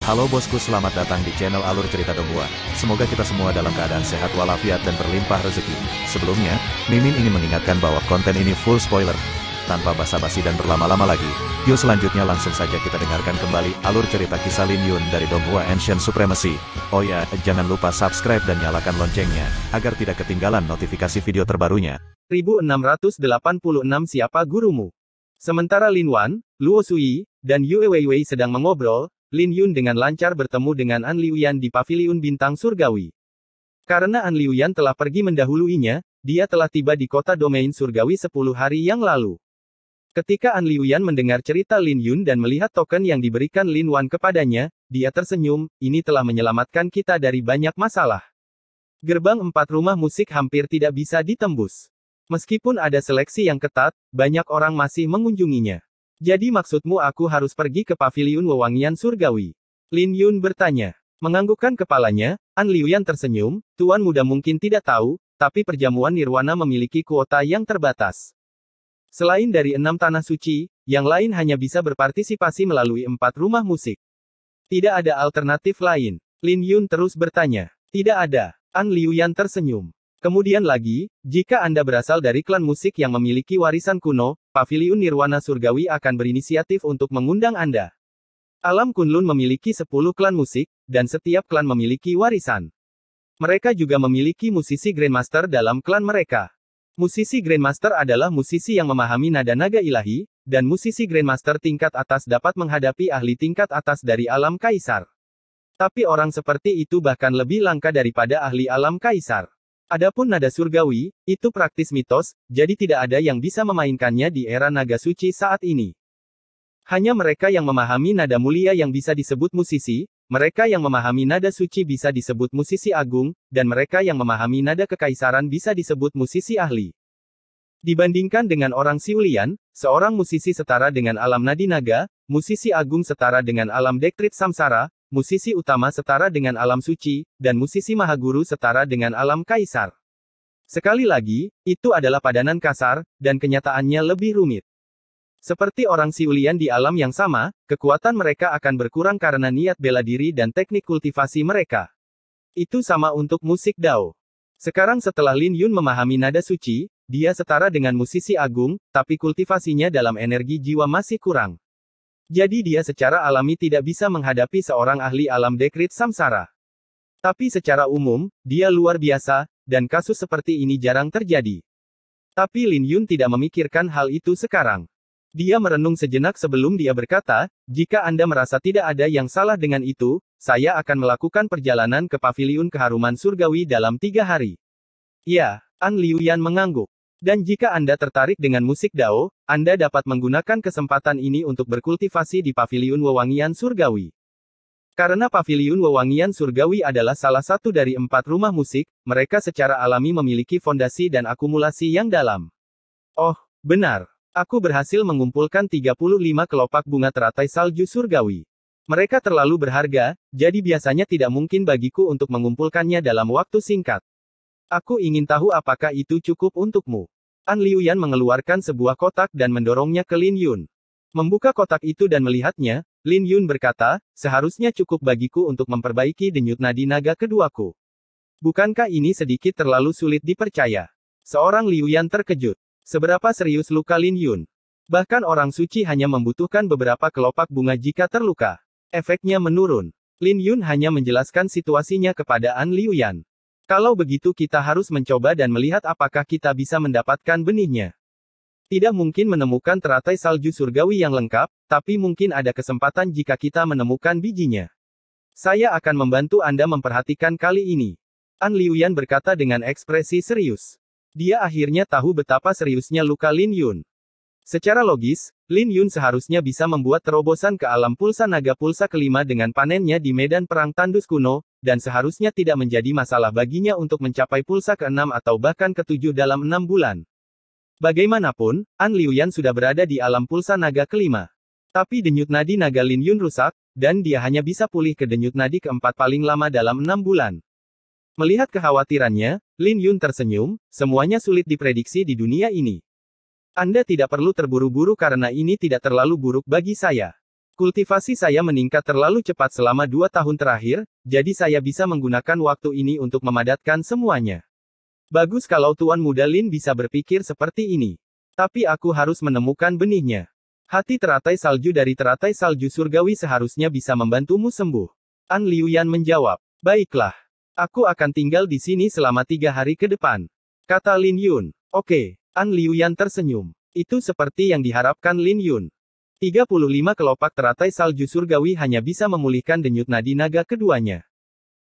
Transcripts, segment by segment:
Halo bosku, selamat datang di channel Alur Cerita Donghua. Semoga kita semua dalam keadaan sehat walafiat dan berlimpah rezeki. Sebelumnya, Mimin ingin mengingatkan bahwa konten ini full spoiler. Tanpa basa-basi dan berlama-lama lagi, yuk selanjutnya langsung saja kita dengarkan kembali alur cerita kisah Lin Yun dari Donghua Ancient Supremacy. Oh ya, jangan lupa subscribe dan nyalakan loncengnya, agar tidak ketinggalan notifikasi video terbarunya. 1686 Siapa gurumu? Sementara Lin Wan, Luo Sui, dan Yue Weiwei sedang mengobrol, Lin Yun dengan lancar bertemu dengan An Liuyan di Paviliun Bintang Surgawi. Karena An Liuyan telah pergi mendahuluinya, dia telah tiba di kota domain surgawi 10 hari yang lalu. Ketika An Liuyan mendengar cerita Lin Yun dan melihat token yang diberikan Lin Wan kepadanya, dia tersenyum, ini telah menyelamatkan kita dari banyak masalah. Gerbang 4 rumah musik hampir tidak bisa ditembus. Meskipun ada seleksi yang ketat, banyak orang masih mengunjunginya. Jadi maksudmu aku harus pergi ke Paviliun Wewangian Surgawi? Lin Yun bertanya. Menganggukkan kepalanya, An Liuyan tersenyum, Tuan muda mungkin tidak tahu, tapi perjamuan Nirwana memiliki kuota yang terbatas. Selain dari 6 tanah suci, yang lain hanya bisa berpartisipasi melalui 4 rumah musik. Tidak ada alternatif lain. Lin Yun terus bertanya. Tidak ada. An Liuyan tersenyum. Kemudian lagi, jika Anda berasal dari klan musik yang memiliki warisan kuno, Paviliun Nirwana Surgawi akan berinisiatif untuk mengundang Anda. Alam Kunlun memiliki 10 klan musik, dan setiap klan memiliki warisan. Mereka juga memiliki musisi Grandmaster dalam klan mereka. Musisi Grandmaster adalah musisi yang memahami nada naga ilahi, dan musisi Grandmaster tingkat atas dapat menghadapi ahli tingkat atas dari alam kaisar. Tapi orang seperti itu bahkan lebih langka daripada ahli alam kaisar. Adapun nada surgawi, itu praktis mitos, jadi tidak ada yang bisa memainkannya di era naga suci saat ini. Hanya mereka yang memahami nada mulia yang bisa disebut musisi, mereka yang memahami nada suci bisa disebut musisi agung, dan mereka yang memahami nada kekaisaran bisa disebut musisi ahli. Dibandingkan dengan orang Siulian, seorang musisi setara dengan alam nadi naga, musisi agung setara dengan alam dektrit samsara, musisi utama setara dengan alam suci, dan musisi mahaguru setara dengan alam kaisar. Sekali lagi, itu adalah padanan kasar, dan kenyataannya lebih rumit. Seperti orang Siulian di alam yang sama, kekuatan mereka akan berkurang karena niat bela diri dan teknik kultivasi mereka. Itu sama untuk musik Dao. Sekarang setelah Lin Yun memahami nada suci, dia setara dengan musisi agung, tapi kultivasinya dalam energi jiwa masih kurang. Jadi dia secara alami tidak bisa menghadapi seorang ahli alam dekrit samsara. Tapi secara umum, dia luar biasa, dan kasus seperti ini jarang terjadi. Tapi Lin Yun tidak memikirkan hal itu sekarang. Dia merenung sejenak sebelum dia berkata, jika Anda merasa tidak ada yang salah dengan itu, saya akan melakukan perjalanan ke Paviliun Keharuman Surgawi dalam 3 hari. Ya, An Liuyan mengangguk. Dan jika Anda tertarik dengan musik Dao, Anda dapat menggunakan kesempatan ini untuk berkultivasi di Paviliun Wewangian Surgawi. Karena Paviliun Wewangian Surgawi adalah salah satu dari 4 rumah musik, mereka secara alami memiliki fondasi dan akumulasi yang dalam. Oh, benar. Aku berhasil mengumpulkan 35 kelopak bunga teratai salju surgawi. Mereka terlalu berharga, jadi biasanya tidak mungkin bagiku untuk mengumpulkannya dalam waktu singkat. Aku ingin tahu apakah itu cukup untukmu. An Liuyan mengeluarkan sebuah kotak dan mendorongnya ke Lin Yun. Membuka kotak itu dan melihatnya, Lin Yun berkata, seharusnya cukup bagiku untuk memperbaiki denyut nadi naga keduaku. Bukankah ini sedikit terlalu sulit dipercaya? Seorang Liuyan terkejut. Seberapa serius luka Lin Yun? Bahkan orang suci hanya membutuhkan beberapa kelopak bunga jika terluka. Efeknya menurun. Lin Yun hanya menjelaskan situasinya kepada An Liuyan. Kalau begitu kita harus mencoba dan melihat apakah kita bisa mendapatkan benihnya. Tidak mungkin menemukan teratai salju surgawi yang lengkap, tapi mungkin ada kesempatan jika kita menemukan bijinya. Saya akan membantu Anda memperhatikan kali ini. An Liuyan berkata dengan ekspresi serius. Dia akhirnya tahu betapa seriusnya luka Lin Yun. Secara logis, Lin Yun seharusnya bisa membuat terobosan ke alam pulsa naga pulsa kelima dengan panennya di medan perang tandus kuno, dan seharusnya tidak menjadi masalah baginya untuk mencapai pulsa ke-6 atau bahkan ke-7 dalam 6 bulan. Bagaimanapun, An Liuyan sudah berada di alam pulsa naga kelima. Tapi denyut nadi naga Lin Yun rusak, dan dia hanya bisa pulih ke denyut nadi keempat paling lama dalam 6 bulan. Melihat kekhawatirannya, Lin Yun tersenyum, semuanya sulit diprediksi di dunia ini. Anda tidak perlu terburu-buru karena ini tidak terlalu buruk bagi saya. Kultivasi saya meningkat terlalu cepat selama 2 tahun terakhir, jadi saya bisa menggunakan waktu ini untuk memadatkan semuanya. Bagus kalau Tuan Muda Lin bisa berpikir seperti ini. Tapi aku harus menemukan benihnya. Hati teratai salju dari teratai salju surgawi seharusnya bisa membantumu sembuh. An Liuyan menjawab. Baiklah. Aku akan tinggal di sini selama 3 hari ke depan. Kata Lin Yun. Oke. An Liuyan tersenyum. Itu seperti yang diharapkan Lin Yun. 35 kelopak teratai salju surgawi hanya bisa memulihkan denyut nadi naga keduanya.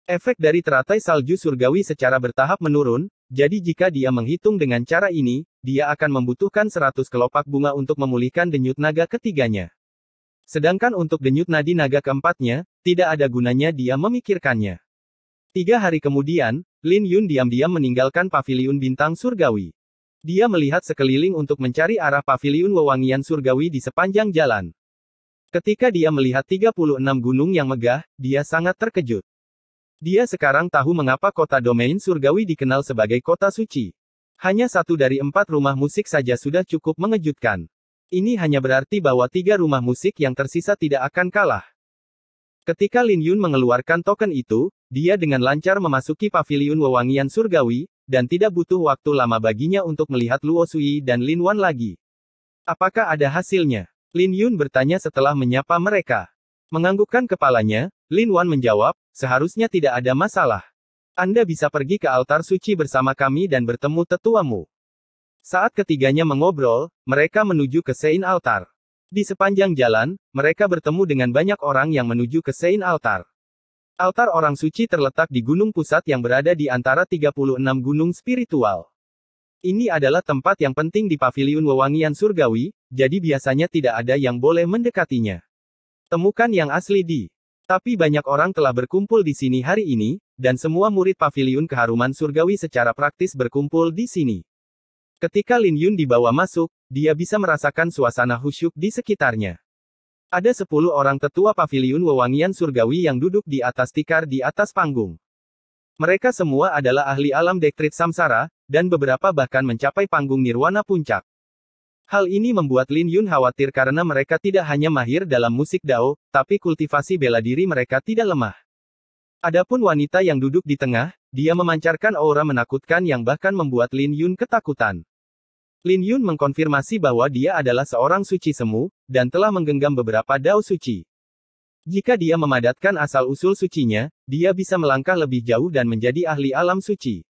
Efek dari teratai salju surgawi secara bertahap menurun, jadi jika dia menghitung dengan cara ini, dia akan membutuhkan 100 kelopak bunga untuk memulihkan denyut naga ketiganya. Sedangkan untuk denyut nadi naga keempatnya, tidak ada gunanya dia memikirkannya. 3 hari kemudian, Lin Yun diam-diam meninggalkan paviliun bintang surgawi. Dia melihat sekeliling untuk mencari arah paviliun wewangian surgawi di sepanjang jalan. Ketika dia melihat 36 gunung yang megah, dia sangat terkejut. Dia sekarang tahu mengapa kota domain surgawi dikenal sebagai kota suci. Hanya 1 dari 4 rumah musik saja sudah cukup mengejutkan. Ini hanya berarti bahwa 3 rumah musik yang tersisa tidak akan kalah. Ketika Lin Yun mengeluarkan token itu, dia dengan lancar memasuki paviliun wewangian surgawi, dan tidak butuh waktu lama baginya untuk melihat Luo Sui dan Lin Wan lagi. Apakah ada hasilnya? Lin Yun bertanya setelah menyapa mereka. Menganggukkan kepalanya, Lin Wan menjawab, seharusnya tidak ada masalah. Anda bisa pergi ke altar suci bersama kami dan bertemu tetuamu. Saat ketiganya mengobrol, mereka menuju ke Sein Altar. Di sepanjang jalan, mereka bertemu dengan banyak orang yang menuju ke Sein Altar. Altar orang suci terletak di gunung pusat yang berada di antara 36 gunung spiritual. Ini adalah tempat yang penting di paviliun wewangian surgawi, jadi biasanya tidak ada yang boleh mendekatinya. Temukan yang asli di. Tapi banyak orang telah berkumpul di sini hari ini, dan semua murid paviliun keharuman surgawi secara praktis berkumpul di sini. Ketika Lin Yun dibawa masuk, dia bisa merasakan suasana khusyuk di sekitarnya. Ada 10 orang tetua paviliun wewangian surgawi yang duduk di atas tikar di atas panggung. Mereka semua adalah ahli alam dektrit samsara, dan beberapa bahkan mencapai panggung nirwana puncak. Hal ini membuat Lin Yun khawatir karena mereka tidak hanya mahir dalam musik Dao, tapi kultivasi bela diri mereka tidak lemah. Adapun wanita yang duduk di tengah, dia memancarkan aura menakutkan yang bahkan membuat Lin Yun ketakutan. Lin Yun mengkonfirmasi bahwa dia adalah seorang suci semu, dan telah menggenggam beberapa dao suci. Jika dia memadatkan asal-usul sucinya, dia bisa melangkah lebih jauh dan menjadi ahli alam suci.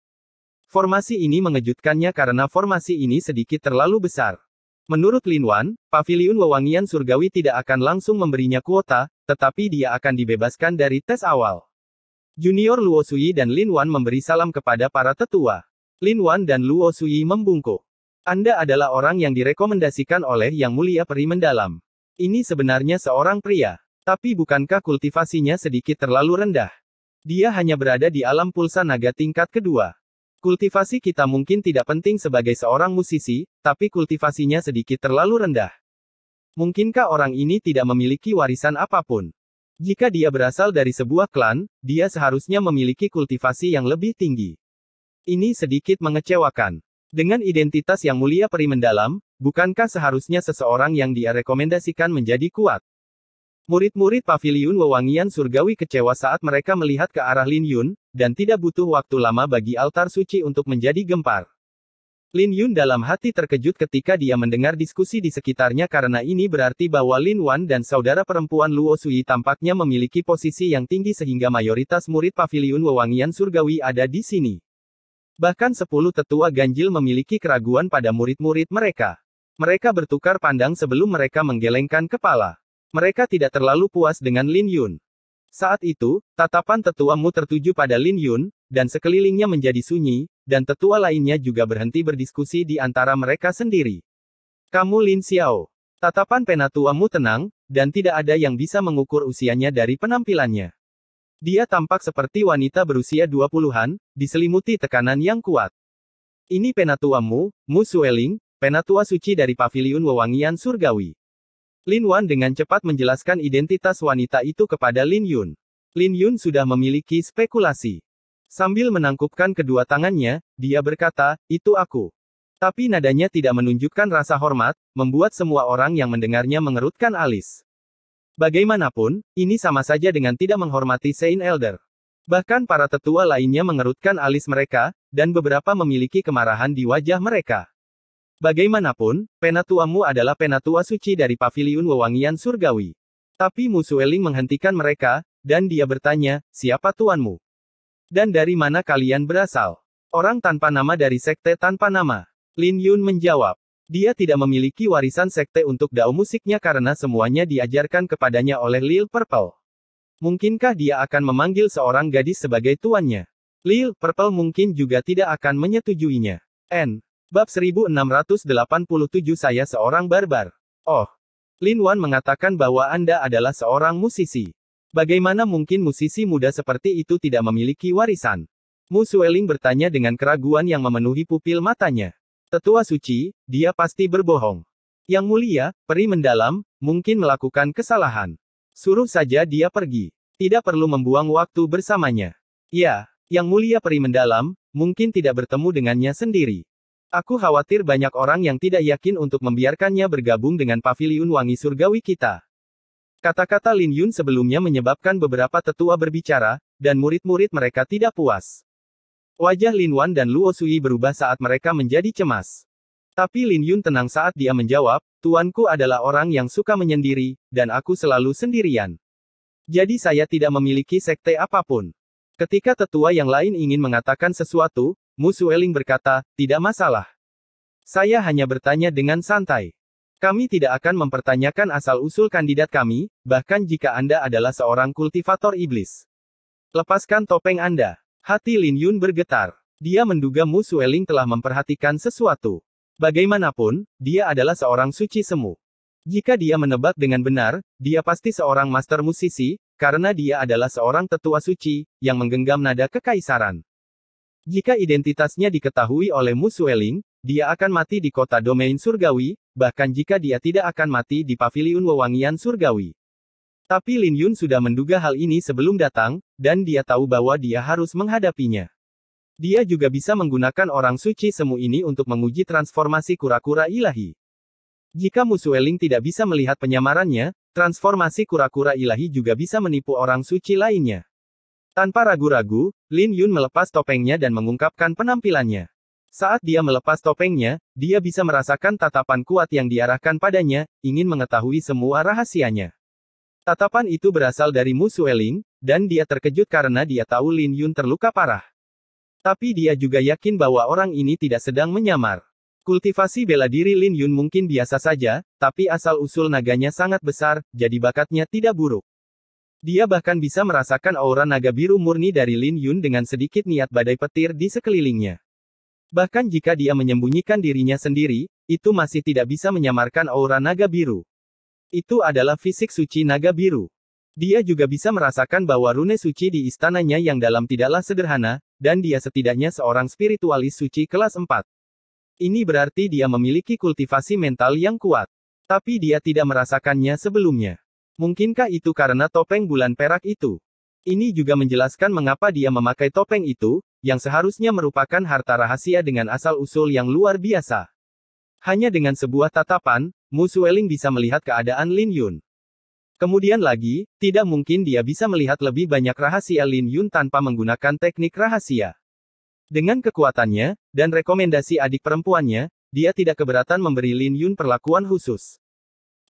Formasi ini mengejutkannya karena formasi ini sedikit terlalu besar. Menurut Lin Wan, paviliun wewangian surgawi tidak akan langsung memberinya kuota, tetapi dia akan dibebaskan dari tes awal. Junior Luo Sui dan Lin Wan memberi salam kepada para tetua. Lin Wan dan Luo Sui membungkuk. Anda adalah orang yang direkomendasikan oleh Yang Mulia Peri Mendalam. Ini sebenarnya seorang pria. Tapi bukankah kultivasinya sedikit terlalu rendah? Dia hanya berada di alam pulsa naga tingkat kedua. Kultivasi kita mungkin tidak penting sebagai seorang musisi, tapi kultivasinya sedikit terlalu rendah. Mungkinkah orang ini tidak memiliki warisan apapun? Jika dia berasal dari sebuah klan, dia seharusnya memiliki kultivasi yang lebih tinggi. Ini sedikit mengecewakan. Dengan identitas Yang Mulia Peri Mendalam, bukankah seharusnya seseorang yang dia rekomendasikan menjadi kuat? Murid-murid paviliun wewangian surgawi kecewa saat mereka melihat ke arah Lin Yun, dan tidak butuh waktu lama bagi altar suci untuk menjadi gempar. Lin Yun dalam hati terkejut ketika dia mendengar diskusi di sekitarnya karena ini berarti bahwa Lin Wan dan saudara perempuan Luo Sui tampaknya memiliki posisi yang tinggi sehingga mayoritas murid paviliun wewangian surgawi ada di sini. Bahkan 10 tetua ganjil memiliki keraguan pada murid-murid mereka. Mereka bertukar pandang sebelum mereka menggelengkan kepala. Mereka tidak terlalu puas dengan Lin Yun. Saat itu, tatapan tetuamu tertuju pada Lin Yun, dan sekelilingnya menjadi sunyi, dan tetua lainnya juga berhenti berdiskusi di antara mereka sendiri. Kamu Lin Xiao. Tatapan penatuamu tenang, dan tidak ada yang bisa mengukur usianya dari penampilannya. Dia tampak seperti wanita berusia 20-an, diselimuti tekanan yang kuat. Ini penatuamu, Mu Sueling, penatua suci dari paviliun wewangian surgawi. Lin Wan dengan cepat menjelaskan identitas wanita itu kepada Lin Yun. Lin Yun sudah memiliki spekulasi. Sambil menangkupkan kedua tangannya, dia berkata, itu aku. Tapi nadanya tidak menunjukkan rasa hormat, membuat semua orang yang mendengarnya mengerutkan alis. Bagaimanapun, ini sama saja dengan tidak menghormati Saint Elder. Bahkan para tetua lainnya mengerutkan alis mereka, dan beberapa memiliki kemarahan di wajah mereka. Bagaimanapun, penatuamu adalah penatua suci dari Paviliun Wewangian Surgawi. Tapi Mu Sueling menghentikan mereka, dan dia bertanya, siapa tuanmu? Dan dari mana kalian berasal? Orang tanpa nama dari sekte tanpa nama. Lin Yun menjawab. Dia tidak memiliki warisan sekte untuk dao musiknya karena semuanya diajarkan kepadanya oleh Lil Purple. Mungkinkah dia akan memanggil seorang gadis sebagai tuannya? Lil Purple mungkin juga tidak akan menyetujuinya. Bab 1687 Saya seorang barbar. Oh. Lin Wan mengatakan bahwa Anda adalah seorang musisi. Bagaimana mungkin musisi muda seperti itu tidak memiliki warisan? Mu Sueling bertanya dengan keraguan yang memenuhi pupil matanya. Tetua suci, dia pasti berbohong. Yang mulia, peri mendalam, mungkin melakukan kesalahan. Suruh saja dia pergi. Tidak perlu membuang waktu bersamanya. Ya, yang mulia peri mendalam, mungkin tidak bertemu dengannya sendiri. Aku khawatir banyak orang yang tidak yakin untuk membiarkannya bergabung dengan Paviliun Wangi Surgawi kita. Kata-kata Lin Yun sebelumnya menyebabkan beberapa tetua berbicara, dan murid-murid mereka tidak puas. Wajah Lin Wan dan Luo Sui berubah saat mereka menjadi cemas. Tapi Lin Yun tenang saat dia menjawab, tuanku adalah orang yang suka menyendiri, dan aku selalu sendirian. Jadi saya tidak memiliki sekte apapun. Ketika tetua yang lain ingin mengatakan sesuatu, Mu Sueling berkata, tidak masalah. Saya hanya bertanya dengan santai. Kami tidak akan mempertanyakan asal-usul kandidat kami, bahkan jika Anda adalah seorang kultivator iblis. Lepaskan topeng Anda. Hati Lin Yun bergetar. Dia menduga Mu Sueling telah memperhatikan sesuatu. Bagaimanapun, dia adalah seorang suci semu. Jika dia menebak dengan benar, dia pasti seorang master musisi, karena dia adalah seorang tetua suci, yang menggenggam nada kekaisaran. Jika identitasnya diketahui oleh Mu Sueling, dia akan mati di kota domain surgawi, bahkan jika dia tidak akan mati di Paviliun Wewangian Surgawi. Tapi Lin Yun sudah menduga hal ini sebelum datang, dan dia tahu bahwa dia harus menghadapinya. Dia juga bisa menggunakan orang suci semu ini untuk menguji transformasi kura-kura ilahi. Jika Mu Sueling tidak bisa melihat penyamarannya, transformasi kura-kura ilahi juga bisa menipu orang suci lainnya. Tanpa ragu-ragu, Lin Yun melepas topengnya dan mengungkapkan penampilannya. Saat dia melepas topengnya, dia bisa merasakan tatapan kuat yang diarahkan padanya, ingin mengetahui semua rahasianya. Tatapan itu berasal dari Mu Sueling, dan dia terkejut karena dia tahu Lin Yun terluka parah. Tapi dia juga yakin bahwa orang ini tidak sedang menyamar. Kultivasi bela diri Lin Yun mungkin biasa saja, tapi asal-usul naganya sangat besar, jadi bakatnya tidak buruk. Dia bahkan bisa merasakan aura naga biru murni dari Lin Yun dengan sedikit niat badai petir di sekelilingnya. Bahkan jika dia menyembunyikan dirinya sendiri, itu masih tidak bisa menyamarkan aura naga biru. Itu adalah fisik suci naga biru. Dia juga bisa merasakan bahwa rune suci di istananya yang dalam tidaklah sederhana, dan dia setidaknya seorang spiritualis suci kelas 4. Ini berarti dia memiliki kultivasi mental yang kuat. Tapi dia tidak merasakannya sebelumnya. Mungkinkah itu karena topeng bulan perak itu? Ini juga menjelaskan mengapa dia memakai topeng itu, yang seharusnya merupakan harta rahasia dengan asal-usul yang luar biasa. Hanya dengan sebuah tatapan, Mu Sueling bisa melihat keadaan Lin Yun. Kemudian lagi, tidak mungkin dia bisa melihat lebih banyak rahasia Lin Yun tanpa menggunakan teknik rahasia. Dengan kekuatannya, dan rekomendasi adik perempuannya, dia tidak keberatan memberi Lin Yun perlakuan khusus.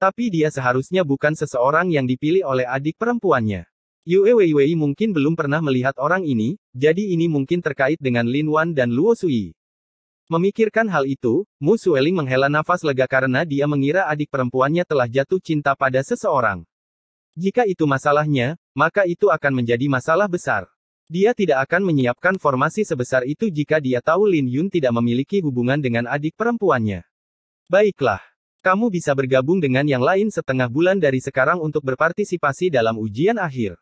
Tapi dia seharusnya bukan seseorang yang dipilih oleh adik perempuannya. Yue Weiwei mungkin belum pernah melihat orang ini, jadi ini mungkin terkait dengan Lin Wan dan Luo Sui. Memikirkan hal itu, Mu Sueling menghela nafas lega karena dia mengira adik perempuannya telah jatuh cinta pada seseorang. Jika itu masalahnya, maka itu akan menjadi masalah besar. Dia tidak akan menyiapkan formasi sebesar itu jika dia tahu Lin Yun tidak memiliki hubungan dengan adik perempuannya. Baiklah. Kamu bisa bergabung dengan yang lain setengah bulan dari sekarang untuk berpartisipasi dalam ujian akhir.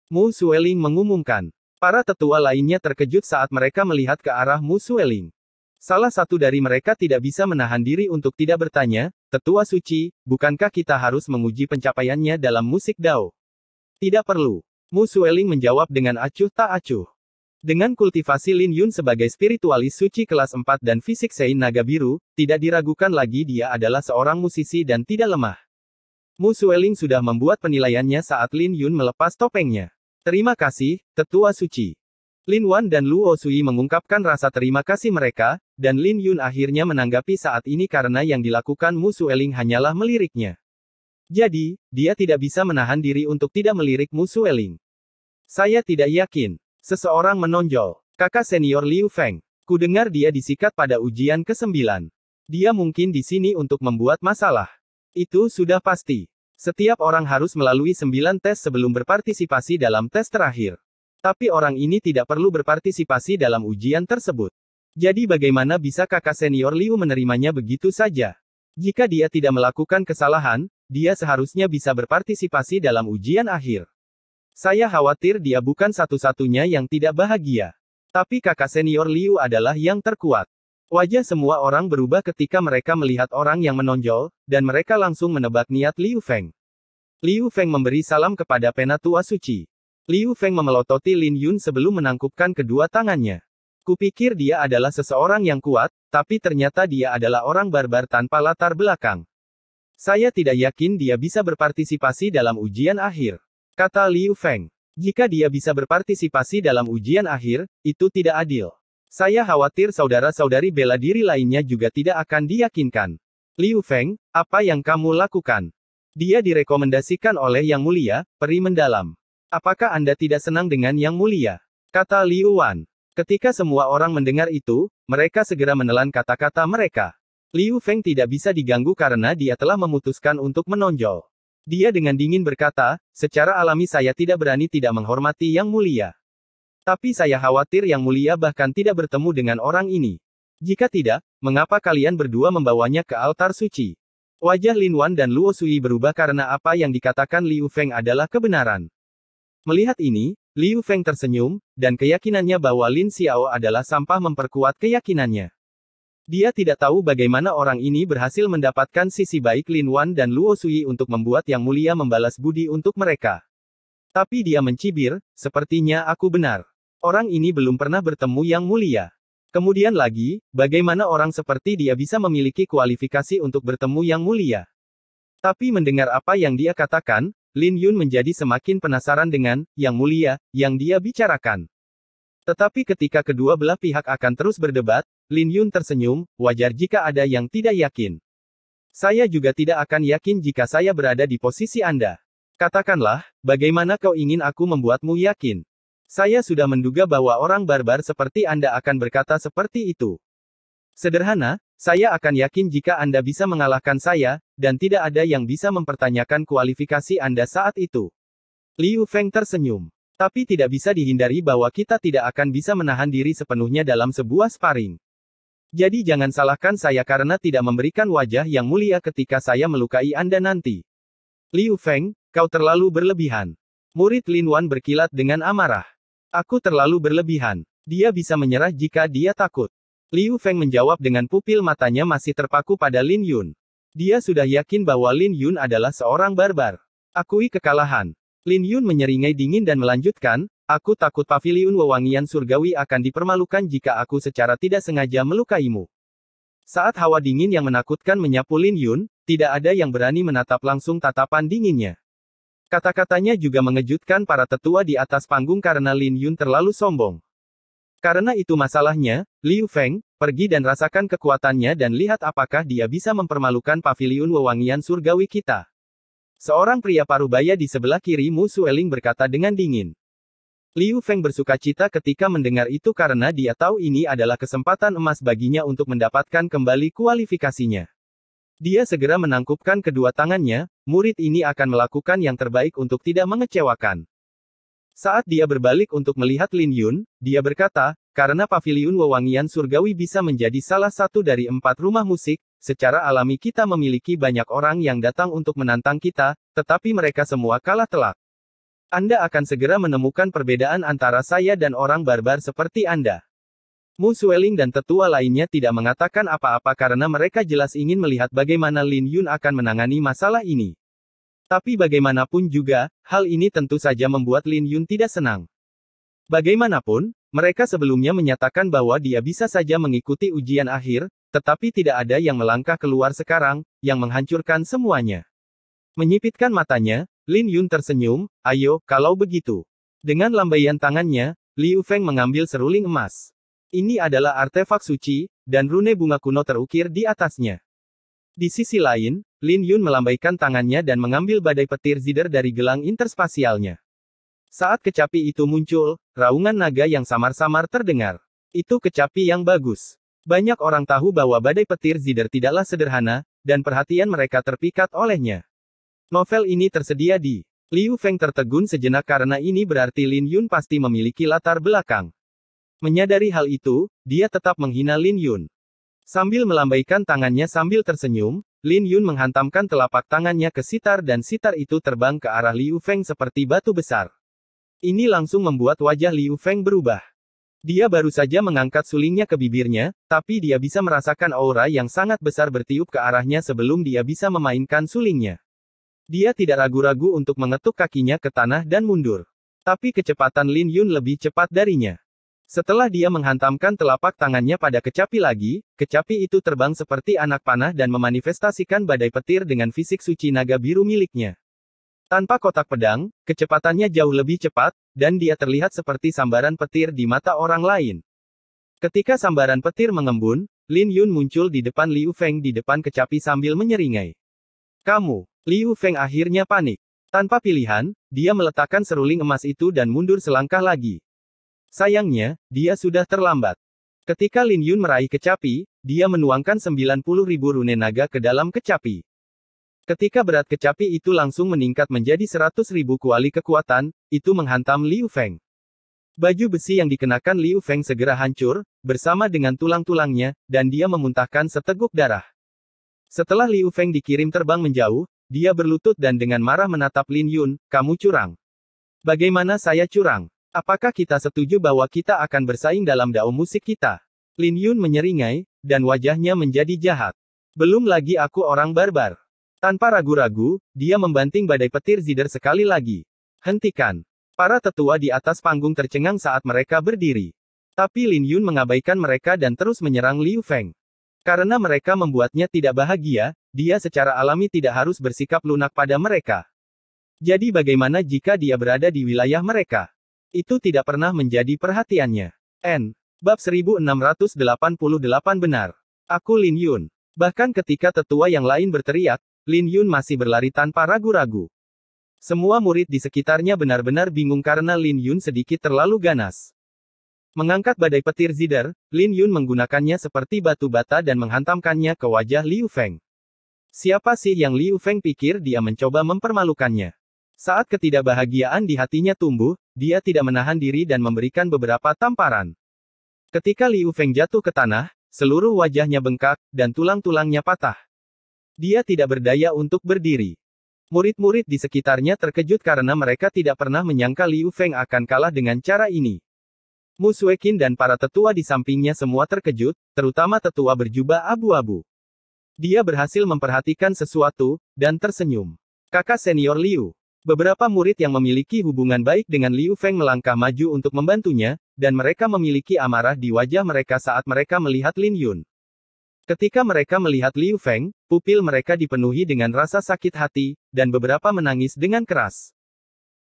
Mu Sueling mengumumkan. Para tetua lainnya terkejut saat mereka melihat ke arah Mu Sueling. Salah satu dari mereka tidak bisa menahan diri untuk tidak bertanya, Tetua Suci, bukankah kita harus menguji pencapaiannya dalam musik Dao? Tidak perlu. Mu Sueling menjawab dengan acuh tak acuh. Dengan kultivasi Lin Yun sebagai spiritualis suci kelas 4 dan fisik Sein Naga Biru, tidak diragukan lagi dia adalah seorang musisi dan tidak lemah. Mu Sueling sudah membuat penilaiannya saat Lin Yun melepas topengnya. Terima kasih, Tetua Suci. Lin Wan dan Luo Sui mengungkapkan rasa terima kasih mereka, dan Lin Yun akhirnya menanggapi saat ini karena yang dilakukan Mu Sueling hanyalah meliriknya. Jadi, dia tidak bisa menahan diri untuk tidak melirik Mu Sueling. Saya tidak yakin. Seseorang menonjol. Kakak senior Liu Feng. Kudengar dia disikat pada ujian ke-9. Dia mungkin di sini untuk membuat masalah. Itu sudah pasti. Setiap orang harus melalui 9 tes sebelum berpartisipasi dalam tes terakhir. Tapi orang ini tidak perlu berpartisipasi dalam ujian tersebut. Jadi bagaimana bisa kakak senior Liu menerimanya begitu saja? Jika dia tidak melakukan kesalahan, dia seharusnya bisa berpartisipasi dalam ujian akhir. Saya khawatir dia bukan satu-satunya yang tidak bahagia. Tapi kakak senior Liu adalah yang terkuat. Wajah semua orang berubah ketika mereka melihat orang yang menonjol, dan mereka langsung menebak niat Liu Feng. Liu Feng memberi salam kepada Penatua Suci. Liu Feng memelototi Lin Yun sebelum menangkupkan kedua tangannya. Kupikir dia adalah seseorang yang kuat, tapi ternyata dia adalah orang barbar tanpa latar belakang. Saya tidak yakin dia bisa berpartisipasi dalam ujian akhir. Kata Liu Feng. Jika dia bisa berpartisipasi dalam ujian akhir, itu tidak adil. Saya khawatir saudara-saudari bela diri lainnya juga tidak akan diyakinkan. Liu Feng, apa yang kamu lakukan? Dia direkomendasikan oleh Yang Mulia, Peri Mendalam. Apakah Anda tidak senang dengan Yang Mulia? Kata Liu Wan. Ketika semua orang mendengar itu, mereka segera menelan kata-kata mereka. Liu Feng tidak bisa diganggu karena dia telah memutuskan untuk menonjol. Dia dengan dingin berkata, secara alami saya tidak berani tidak menghormati Yang Mulia. Tapi saya khawatir Yang Mulia bahkan tidak bertemu dengan orang ini. Jika tidak, mengapa kalian berdua membawanya ke altar suci? Wajah Lin Wan dan Luo Sui berubah karena apa yang dikatakan Liu Feng adalah kebenaran. Melihat ini, Liu Feng tersenyum, dan keyakinannya bahwa Lin Xiao adalah sampah memperkuat keyakinannya. Dia tidak tahu bagaimana orang ini berhasil mendapatkan sisi baik Lin Wan dan Luo Sui untuk membuat Yang Mulia membalas budi untuk mereka. Tapi dia mencibir, sepertinya aku benar. Orang ini belum pernah bertemu Yang Mulia. Kemudian lagi, bagaimana orang seperti dia bisa memiliki kualifikasi untuk bertemu Yang Mulia? Tapi mendengar apa yang dia katakan, Lin Yun menjadi semakin penasaran dengan Yang Mulia yang dia bicarakan. Tetapi ketika kedua belah pihak akan terus berdebat, Lin Yun tersenyum, wajar jika ada yang tidak yakin. Saya juga tidak akan yakin jika saya berada di posisi Anda. Katakanlah, bagaimana kau ingin aku membuatmu yakin? Saya sudah menduga bahwa orang barbar seperti Anda akan berkata seperti itu. Sederhana, saya akan yakin jika Anda bisa mengalahkan saya, dan tidak ada yang bisa mempertanyakan kualifikasi Anda saat itu. Liu Feng tersenyum. Tapi tidak bisa dihindari bahwa kita tidak akan bisa menahan diri sepenuhnya dalam sebuah sparring. Jadi jangan salahkan saya karena tidak memberikan wajah yang mulia ketika saya melukai Anda nanti. Liu Feng, kau terlalu berlebihan. Murid Lin Wan berkilat dengan amarah. Aku terlalu berlebihan. Dia bisa menyerah jika dia takut. Liu Feng menjawab dengan pupil matanya masih terpaku pada Lin Yun. Dia sudah yakin bahwa Lin Yun adalah seorang barbar. Akui kekalahan. Lin Yun menyeringai dingin dan melanjutkan, aku takut paviliun wewangian surgawi akan dipermalukan jika aku secara tidak sengaja melukaimu. Saat hawa dingin yang menakutkan menyapu Lin Yun, tidak ada yang berani menatap langsung tatapan dinginnya. Kata-katanya juga mengejutkan para tetua di atas panggung karena Lin Yun terlalu sombong. Karena itu masalahnya, Liu Feng, pergi dan rasakan kekuatannya dan lihat apakah dia bisa mempermalukan paviliun wewangian surgawi kita. Seorang pria parubaya di sebelah kiri Mu Sueling berkata dengan dingin. Liu Feng bersukacita ketika mendengar itu karena dia tahu ini adalah kesempatan emas baginya untuk mendapatkan kembali kualifikasinya. Dia segera menangkupkan kedua tangannya, murid ini akan melakukan yang terbaik untuk tidak mengecewakan. Saat dia berbalik untuk melihat Lin Yun, dia berkata, karena paviliun wewangian surgawi bisa menjadi salah satu dari 4 rumah musik, secara alami kita memiliki banyak orang yang datang untuk menantang kita, tetapi mereka semua kalah telak. Anda akan segera menemukan perbedaan antara saya dan orang barbar seperti Anda. Mu Sueling dan tetua lainnya tidak mengatakan apa-apa karena mereka jelas ingin melihat bagaimana Lin Yun akan menangani masalah ini. Tapi bagaimanapun juga, hal ini tentu saja membuat Lin Yun tidak senang. Bagaimanapun, mereka sebelumnya menyatakan bahwa dia bisa saja mengikuti ujian akhir, tetapi tidak ada yang melangkah keluar sekarang, yang menghancurkan semuanya. Menyipitkan matanya, Lin Yun tersenyum, ayo, kalau begitu. Dengan lambaian tangannya, Liu Feng mengambil seruling emas. Ini adalah artefak suci, dan rune bunga kuno terukir di atasnya. Di sisi lain, Lin Yun melambaikan tangannya dan mengambil badai petir Zider dari gelang interspasialnya. Saat kecapi itu muncul, raungan naga yang samar-samar terdengar. Itu kecapi yang bagus. Banyak orang tahu bahwa badai petir Zider tidaklah sederhana, dan perhatian mereka terpikat olehnya. Novel ini tersedia di Liu Feng tertegun sejenak karena ini berarti Lin Yun pasti memiliki latar belakang. Menyadari hal itu, dia tetap menghina Lin Yun. Sambil melambaikan tangannya sambil tersenyum, Lin Yun menghantamkan telapak tangannya ke sitar dan sitar itu terbang ke arah Liu Feng seperti batu besar. Ini langsung membuat wajah Liu Feng berubah. Dia baru saja mengangkat sulingnya ke bibirnya, tapi dia bisa merasakan aura yang sangat besar bertiup ke arahnya sebelum dia bisa memainkan sulingnya. Dia tidak ragu-ragu untuk mengetuk kakinya ke tanah dan mundur. Tapi kecepatan Lin Yun lebih cepat darinya. Setelah dia menghantamkan telapak tangannya pada kecapi lagi, kecapi itu terbang seperti anak panah dan memanifestasikan badai petir dengan fisik suci naga biru miliknya. Tanpa kotak pedang, kecepatannya jauh lebih cepat, dan dia terlihat seperti sambaran petir di mata orang lain. Ketika sambaran petir mengembun, Lin Yun muncul di depan Liu Feng di depan kecapi sambil menyeringai. Kamu! Liu Feng akhirnya panik. Tanpa pilihan, dia meletakkan seruling emas itu dan mundur selangkah lagi. Sayangnya, dia sudah terlambat. Ketika Lin Yun meraih kecapi, dia menuangkan 90.000 rune naga ke dalam kecapi. Ketika berat kecapi itu langsung meningkat menjadi 100.000 kuali kekuatan, itu menghantam Liu Feng. Baju besi yang dikenakan Liu Feng segera hancur, bersama dengan tulang-tulangnya, dan dia memuntahkan seteguk darah. Setelah Liu Feng dikirim terbang menjauh, dia berlutut dan dengan marah menatap Lin Yun, kamu curang. Bagaimana saya curang? Apakah kita setuju bahwa kita akan bersaing dalam dao musik kita? Lin Yun menyeringai, dan wajahnya menjadi jahat. Belum lagi aku orang barbar. Tanpa ragu-ragu, dia membanting badai petir Zider sekali lagi. Hentikan. Para tetua di atas panggung tercengang saat mereka berdiri. Tapi Lin Yun mengabaikan mereka dan terus menyerang Liu Feng. Karena mereka membuatnya tidak bahagia, dia secara alami tidak harus bersikap lunak pada mereka. Jadi bagaimana jika dia berada di wilayah mereka? Itu tidak pernah menjadi perhatiannya. Bab 1688 benar. Aku Lin Yun. Bahkan ketika tetua yang lain berteriak, Lin Yun masih berlari tanpa ragu-ragu. Semua murid di sekitarnya benar-benar bingung karena Lin Yun sedikit terlalu ganas. Mengangkat badai petir Zider, Lin Yun menggunakannya seperti batu bata dan menghantamkannya ke wajah Liu Feng. Siapa sih yang Liu Feng pikir dia mencoba mempermalukannya? Saat ketidakbahagiaan di hatinya tumbuh, dia tidak menahan diri dan memberikan beberapa tamparan. Ketika Liu Feng jatuh ke tanah, seluruh wajahnya bengkak, dan tulang-tulangnya patah. Dia tidak berdaya untuk berdiri. Murid-murid di sekitarnya terkejut karena mereka tidak pernah menyangka Liu Feng akan kalah dengan cara ini. Mu Suekin dan para tetua di sampingnya semua terkejut, terutama tetua berjubah abu-abu. Dia berhasil memperhatikan sesuatu, dan tersenyum. Kakak senior Liu. Beberapa murid yang memiliki hubungan baik dengan Liu Feng melangkah maju untuk membantunya, dan mereka memiliki amarah di wajah mereka saat mereka melihat Lin Yun. Ketika mereka melihat Liu Feng, pupil mereka dipenuhi dengan rasa sakit hati, dan beberapa menangis dengan keras.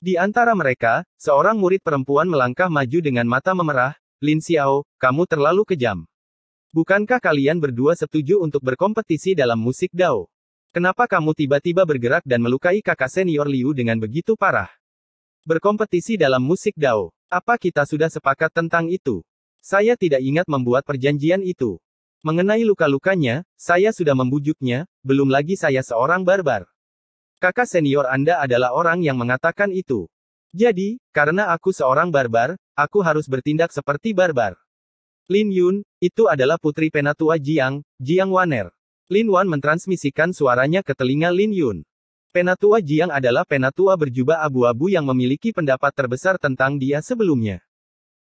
Di antara mereka, seorang murid perempuan melangkah maju dengan mata memerah, Lin Xiao, kamu terlalu kejam. Bukankah kalian berdua setuju untuk berkompetisi dalam musik Dao? Kenapa kamu tiba-tiba bergerak dan melukai kakak senior Liu dengan begitu parah? Berkompetisi dalam musik Dao. Apa kita sudah sepakat tentang itu? Saya tidak ingat membuat perjanjian itu. Mengenai luka-lukanya, saya sudah membujuknya, belum lagi saya seorang barbar. Kakak senior Anda adalah orang yang mengatakan itu. Jadi, karena aku seorang barbar, aku harus bertindak seperti barbar. Lin Yun, itu adalah putri penatua Jiang, Jiang Waner. Lin Wan mentransmisikan suaranya ke telinga Lin Yun. Penatua Jiang adalah penatua berjubah abu-abu yang memiliki pendapat terbesar tentang dia sebelumnya.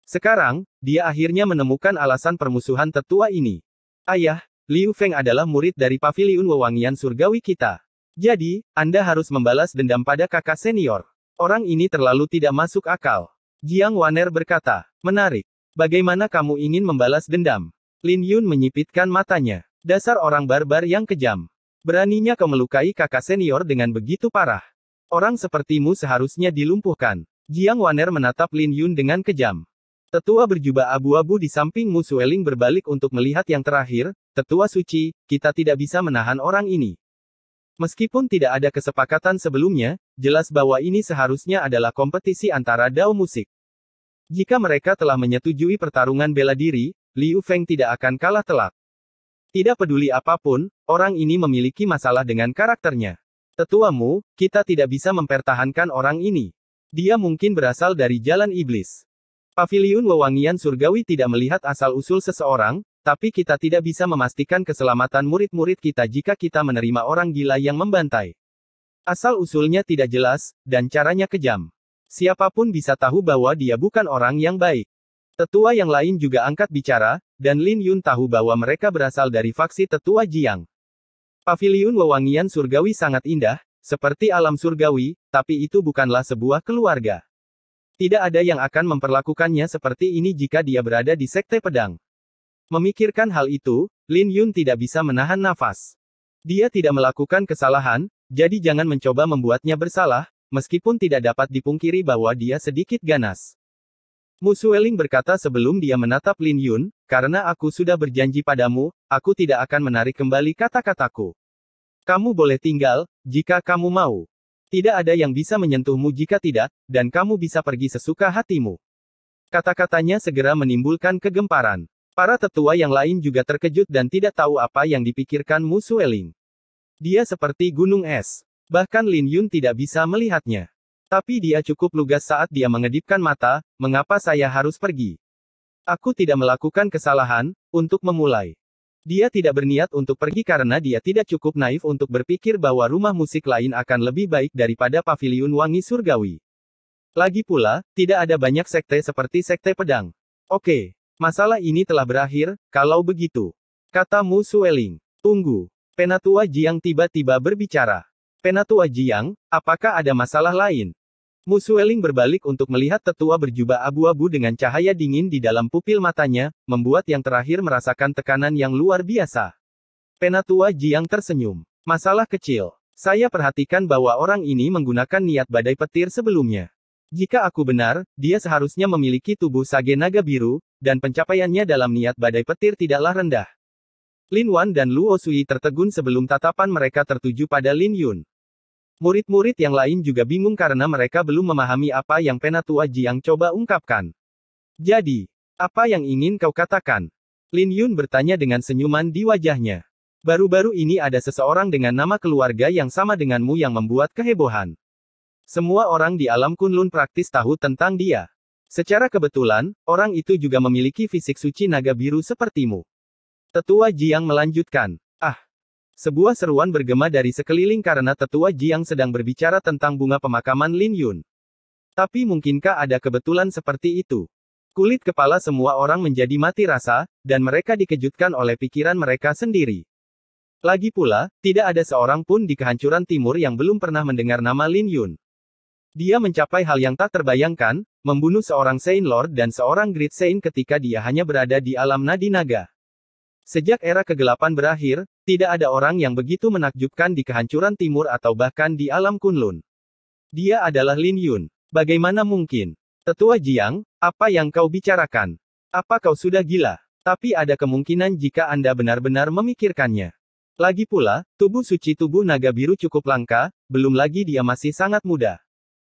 Sekarang, dia akhirnya menemukan alasan permusuhan tetua ini. Ayah, Liu Feng adalah murid dari Paviliun Wewangian Surgawi kita. Jadi, Anda harus membalas dendam pada kakak senior. Orang ini terlalu tidak masuk akal. Jiang Waner berkata, menarik. Bagaimana kamu ingin membalas dendam? Lin Yun menyipitkan matanya. Dasar orang barbar yang kejam. Beraninya kau melukai kakak senior dengan begitu parah. Orang sepertimu seharusnya dilumpuhkan. Jiang Waner menatap Lin Yun dengan kejam. Tetua berjubah abu-abu di samping Mu Sueling berbalik untuk melihat yang terakhir. Tetua suci, kita tidak bisa menahan orang ini. Meskipun tidak ada kesepakatan sebelumnya, jelas bahwa ini seharusnya adalah kompetisi antara dao musik. Jika mereka telah menyetujui pertarungan bela diri, Liu Feng tidak akan kalah telak. Tidak peduli apapun, orang ini memiliki masalah dengan karakternya. Tetuamu, kita tidak bisa mempertahankan orang ini. Dia mungkin berasal dari jalan iblis. Paviliun Wewangian Surgawi tidak melihat asal-usul seseorang, tapi kita tidak bisa memastikan keselamatan murid-murid kita jika kita menerima orang gila yang membantai. Asal-usulnya tidak jelas, dan caranya kejam. Siapapun bisa tahu bahwa dia bukan orang yang baik. Tetua yang lain juga angkat bicara, dan Lin Yun tahu bahwa mereka berasal dari faksi Tetua Jiang. Paviliun Wewangian Surgawi sangat indah, seperti alam surgawi, tapi itu bukanlah sebuah keluarga. Tidak ada yang akan memperlakukannya seperti ini jika dia berada di Sekte Pedang. Memikirkan hal itu, Lin Yun tidak bisa menahan nafas. Dia tidak melakukan kesalahan, jadi jangan mencoba membuatnya bersalah, meskipun tidak dapat dipungkiri bahwa dia sedikit ganas. Mu Sueling berkata sebelum dia menatap Lin Yun, karena aku sudah berjanji padamu, aku tidak akan menarik kembali kata-kataku. Kamu boleh tinggal, jika kamu mau. Tidak ada yang bisa menyentuhmu jika tidak, dan kamu bisa pergi sesuka hatimu. Kata-katanya segera menimbulkan kegemparan. Para tetua yang lain juga terkejut dan tidak tahu apa yang dipikirkan Mu Sueling. Dia seperti gunung es. Bahkan Lin Yun tidak bisa melihatnya. Tapi dia cukup lugas saat dia mengedipkan mata, mengapa saya harus pergi? Aku tidak melakukan kesalahan, untuk memulai. Dia tidak berniat untuk pergi karena dia tidak cukup naif untuk berpikir bahwa rumah musik lain akan lebih baik daripada Paviliun Wangi Surgawi. Lagi pula, tidak ada banyak sekte seperti Sekte Pedang. Oke, masalah ini telah berakhir, kalau begitu. Kata Mu Sueling. Tunggu. Penatua Jiang tiba-tiba berbicara. Penatua Jiang, apakah ada masalah lain? Mu Sueling berbalik untuk melihat tetua berjubah abu-abu dengan cahaya dingin di dalam pupil matanya, membuat yang terakhir merasakan tekanan yang luar biasa. Penatua Jiang tersenyum. Masalah kecil. Saya perhatikan bahwa orang ini menggunakan niat badai petir sebelumnya. Jika aku benar, dia seharusnya memiliki tubuh sage naga biru, dan pencapaiannya dalam niat badai petir tidaklah rendah. Lin Wan dan Luo Sui tertegun sebelum tatapan mereka tertuju pada Lin Yun. Murid-murid yang lain juga bingung karena mereka belum memahami apa yang Penatua Jiang coba ungkapkan. Jadi, apa yang ingin kau katakan? Lin Yun bertanya dengan senyuman di wajahnya. Baru-baru ini ada seseorang dengan nama keluarga yang sama denganmu yang membuat kehebohan. Semua orang di alam Kunlun praktis tahu tentang dia. Secara kebetulan, orang itu juga memiliki fisik suci naga biru sepertimu. Tetua Jiang melanjutkan. Sebuah seruan bergema dari sekeliling karena Tetua Jiang sedang berbicara tentang bunga pemakaman Lin Yun. Tapi mungkinkah ada kebetulan seperti itu? Kulit kepala semua orang menjadi mati rasa, dan mereka dikejutkan oleh pikiran mereka sendiri. Lagi pula, tidak ada seorang pun di kehancuran timur yang belum pernah mendengar nama Lin Yun. Dia mencapai hal yang tak terbayangkan, membunuh seorang Saint Lord dan seorang Great Saint ketika dia hanya berada di alam nadi naga. Sejak era kegelapan berakhir, tidak ada orang yang begitu menakjubkan di kehancuran timur atau bahkan di alam Kunlun. Dia adalah Lin Yun. Bagaimana mungkin? Tetua Jiang, apa yang kau bicarakan? Apa kau sudah gila? Tapi ada kemungkinan jika Anda benar-benar memikirkannya. Lagi pula, tubuh suci tubuh naga biru cukup langka, belum lagi dia masih sangat muda.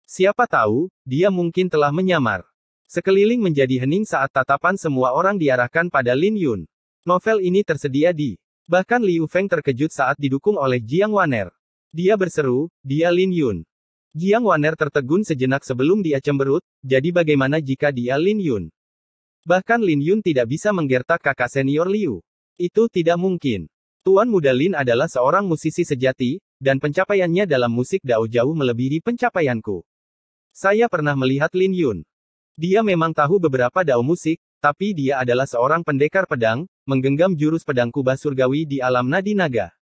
Siapa tahu, dia mungkin telah menyamar. Sekeliling menjadi hening saat tatapan semua orang diarahkan pada Lin Yun. Novel ini tersedia di. Bahkan Liu Feng terkejut saat didukung oleh Jiang Waner. Dia berseru, dia Lin Yun. Jiang Waner tertegun sejenak sebelum dia cemberut, jadi bagaimana jika dia Lin Yun? Bahkan Lin Yun tidak bisa menggertak kakak senior Liu. Itu tidak mungkin. Tuan Muda Lin adalah seorang musisi sejati, dan pencapaiannya dalam musik dao jauh melebihi pencapaianku. Saya pernah melihat Lin Yun. Dia memang tahu beberapa dao musik, tapi dia adalah seorang pendekar pedang, menggenggam jurus pedang kubah surgawi di alam nadi naga.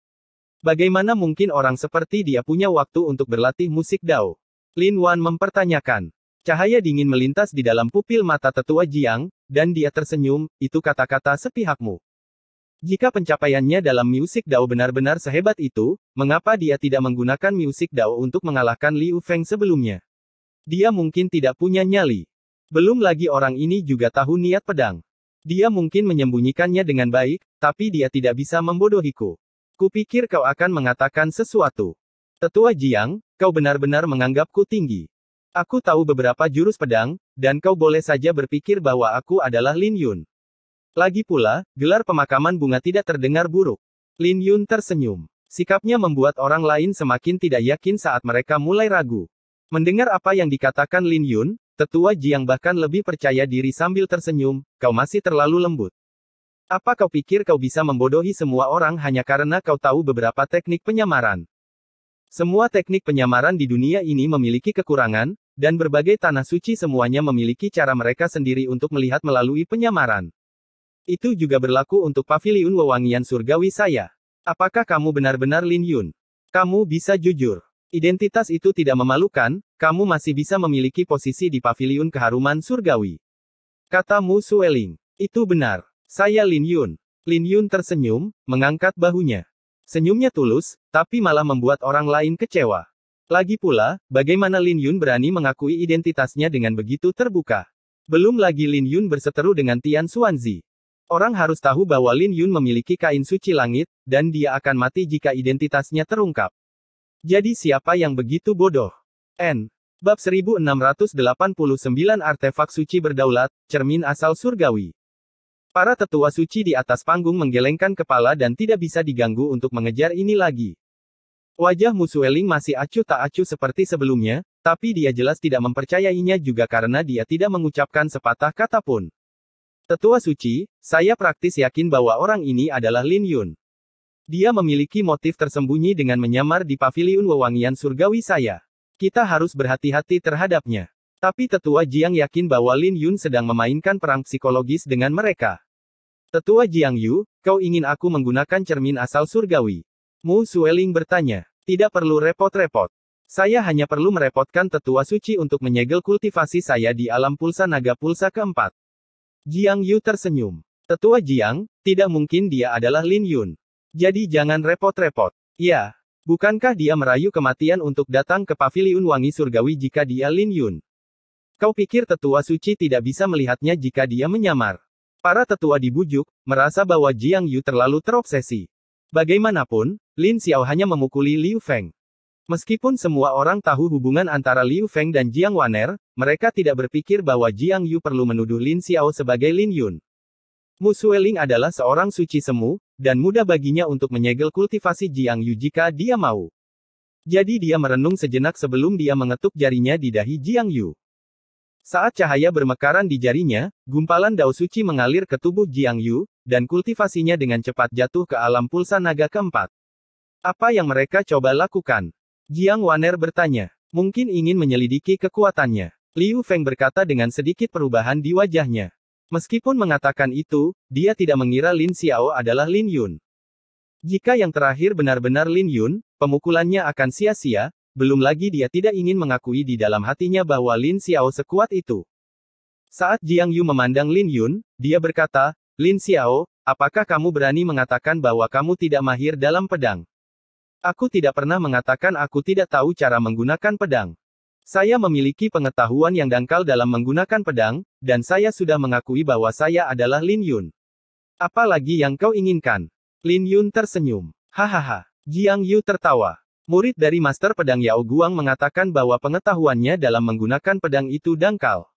Bagaimana mungkin orang seperti dia punya waktu untuk berlatih musik dao? Lin Wan mempertanyakan. Cahaya dingin melintas di dalam pupil mata Tetua Jiang, dan dia tersenyum, itu kata-kata sepihakmu. Jika pencapaiannya dalam musik Dao benar-benar sehebat itu, mengapa dia tidak menggunakan musik Dao untuk mengalahkan Liu Feng sebelumnya? Dia mungkin tidak punya nyali. Belum lagi orang ini juga tahu niat pedang. Dia mungkin menyembunyikannya dengan baik, tapi dia tidak bisa membodohiku. Kupikir kau akan mengatakan sesuatu. Tetua Jiang, kau benar-benar menganggapku tinggi. Aku tahu beberapa jurus pedang, dan kau boleh saja berpikir bahwa aku adalah Lin Yun. Lagi pula, gelar pemakaman bunga tidak terdengar buruk. Lin Yun tersenyum. Sikapnya membuat orang lain semakin tidak yakin saat mereka mulai ragu. Mendengar apa yang dikatakan Lin Yun, Tetua Jiang bahkan lebih percaya diri sambil tersenyum, kau masih terlalu lembut. Apa kau pikir kau bisa membodohi semua orang hanya karena kau tahu beberapa teknik penyamaran? Semua teknik penyamaran di dunia ini memiliki kekurangan, dan berbagai tanah suci semuanya memiliki cara mereka sendiri untuk melihat melalui penyamaran. Itu juga berlaku untuk paviliun wewangian surgawi saya. Apakah kamu benar-benar Lin Yun? Kamu bisa jujur. Identitas itu tidak memalukan, kamu masih bisa memiliki posisi di paviliun keharuman surgawi. Kata Mu Sueling. Itu benar. Saya Lin Yun. Lin Yun tersenyum, mengangkat bahunya. Senyumnya tulus, tapi malah membuat orang lain kecewa. Lagi pula, bagaimana Lin Yun berani mengakui identitasnya dengan begitu terbuka? Belum lagi Lin Yun berseteru dengan Tian Xuanzi. Orang harus tahu bahwa Lin Yun memiliki kain suci langit, dan dia akan mati jika identitasnya terungkap. Jadi siapa yang begitu bodoh? Bab 1689 Artefak Suci Berdaulat, Cermin Asal Surgawi. Para tetua suci di atas panggung menggelengkan kepala dan tidak bisa diganggu untuk mengejar ini lagi. Wajah Mu Sueling masih acuh tak acuh seperti sebelumnya, tapi dia jelas tidak mempercayainya juga karena dia tidak mengucapkan sepatah kata pun. Tetua suci, saya praktis yakin bahwa orang ini adalah Lin Yun. Dia memiliki motif tersembunyi dengan menyamar di paviliun wewangian surgawi saya. Kita harus berhati-hati terhadapnya. Tapi Tetua Jiang yakin bahwa Lin Yun sedang memainkan perang psikologis dengan mereka. Tetua Jiang Yu, kau ingin aku menggunakan cermin asal surgawi? Mu Sueling bertanya. Tidak perlu repot-repot. Saya hanya perlu merepotkan Tetua Suci untuk menyegel kultivasi saya di alam pulsa naga pulsa keempat. Jiang Yu tersenyum. Tetua Jiang, tidak mungkin dia adalah Lin Yun. Jadi jangan repot-repot. Ya, bukankah dia merayu kematian untuk datang ke paviliun wangi surgawi jika dia Lin Yun? Kau pikir Tetua Suci tidak bisa melihatnya jika dia menyamar? Para tetua dibujuk, merasa bahwa Jiang Yu terlalu terobsesi. Bagaimanapun, Lin Xiao hanya memukuli Liu Feng. Meskipun semua orang tahu hubungan antara Liu Feng dan Jiang Waner, mereka tidak berpikir bahwa Jiang Yu perlu menuduh Lin Xiao sebagai Lin Yun. Mu Sueling adalah seorang suci semu, dan mudah baginya untuk menyegel kultivasi Jiang Yu jika dia mau. Jadi dia merenung sejenak sebelum dia mengetuk jarinya di dahi Jiang Yu. Saat cahaya bermekaran di jarinya, gumpalan dao suci mengalir ke tubuh Jiang Yu, dan kultivasinya dengan cepat jatuh ke alam pulsa naga keempat. Apa yang mereka coba lakukan? Jiang Waner bertanya. Mungkin ingin menyelidiki kekuatannya. Liu Feng berkata dengan sedikit perubahan di wajahnya. Meskipun mengatakan itu, dia tidak mengira Lin Xiao adalah Lin Yun. Jika yang terakhir benar-benar Lin Yun, pemukulannya akan sia-sia, belum lagi dia tidak ingin mengakui di dalam hatinya bahwa Lin Xiao sekuat itu. Saat Jiang Yu memandang Lin Yun, dia berkata, Lin Xiao, apakah kamu berani mengatakan bahwa kamu tidak mahir dalam pedang? Aku tidak pernah mengatakan aku tidak tahu cara menggunakan pedang. Saya memiliki pengetahuan yang dangkal dalam menggunakan pedang, dan saya sudah mengakui bahwa saya adalah Lin Yun. Apa lagi yang kau inginkan? Lin Yun tersenyum. Hahaha. Jiang Yu tertawa. Murid dari Master Pedang Yao Guang mengatakan bahwa pengetahuannya dalam menggunakan pedang itu dangkal.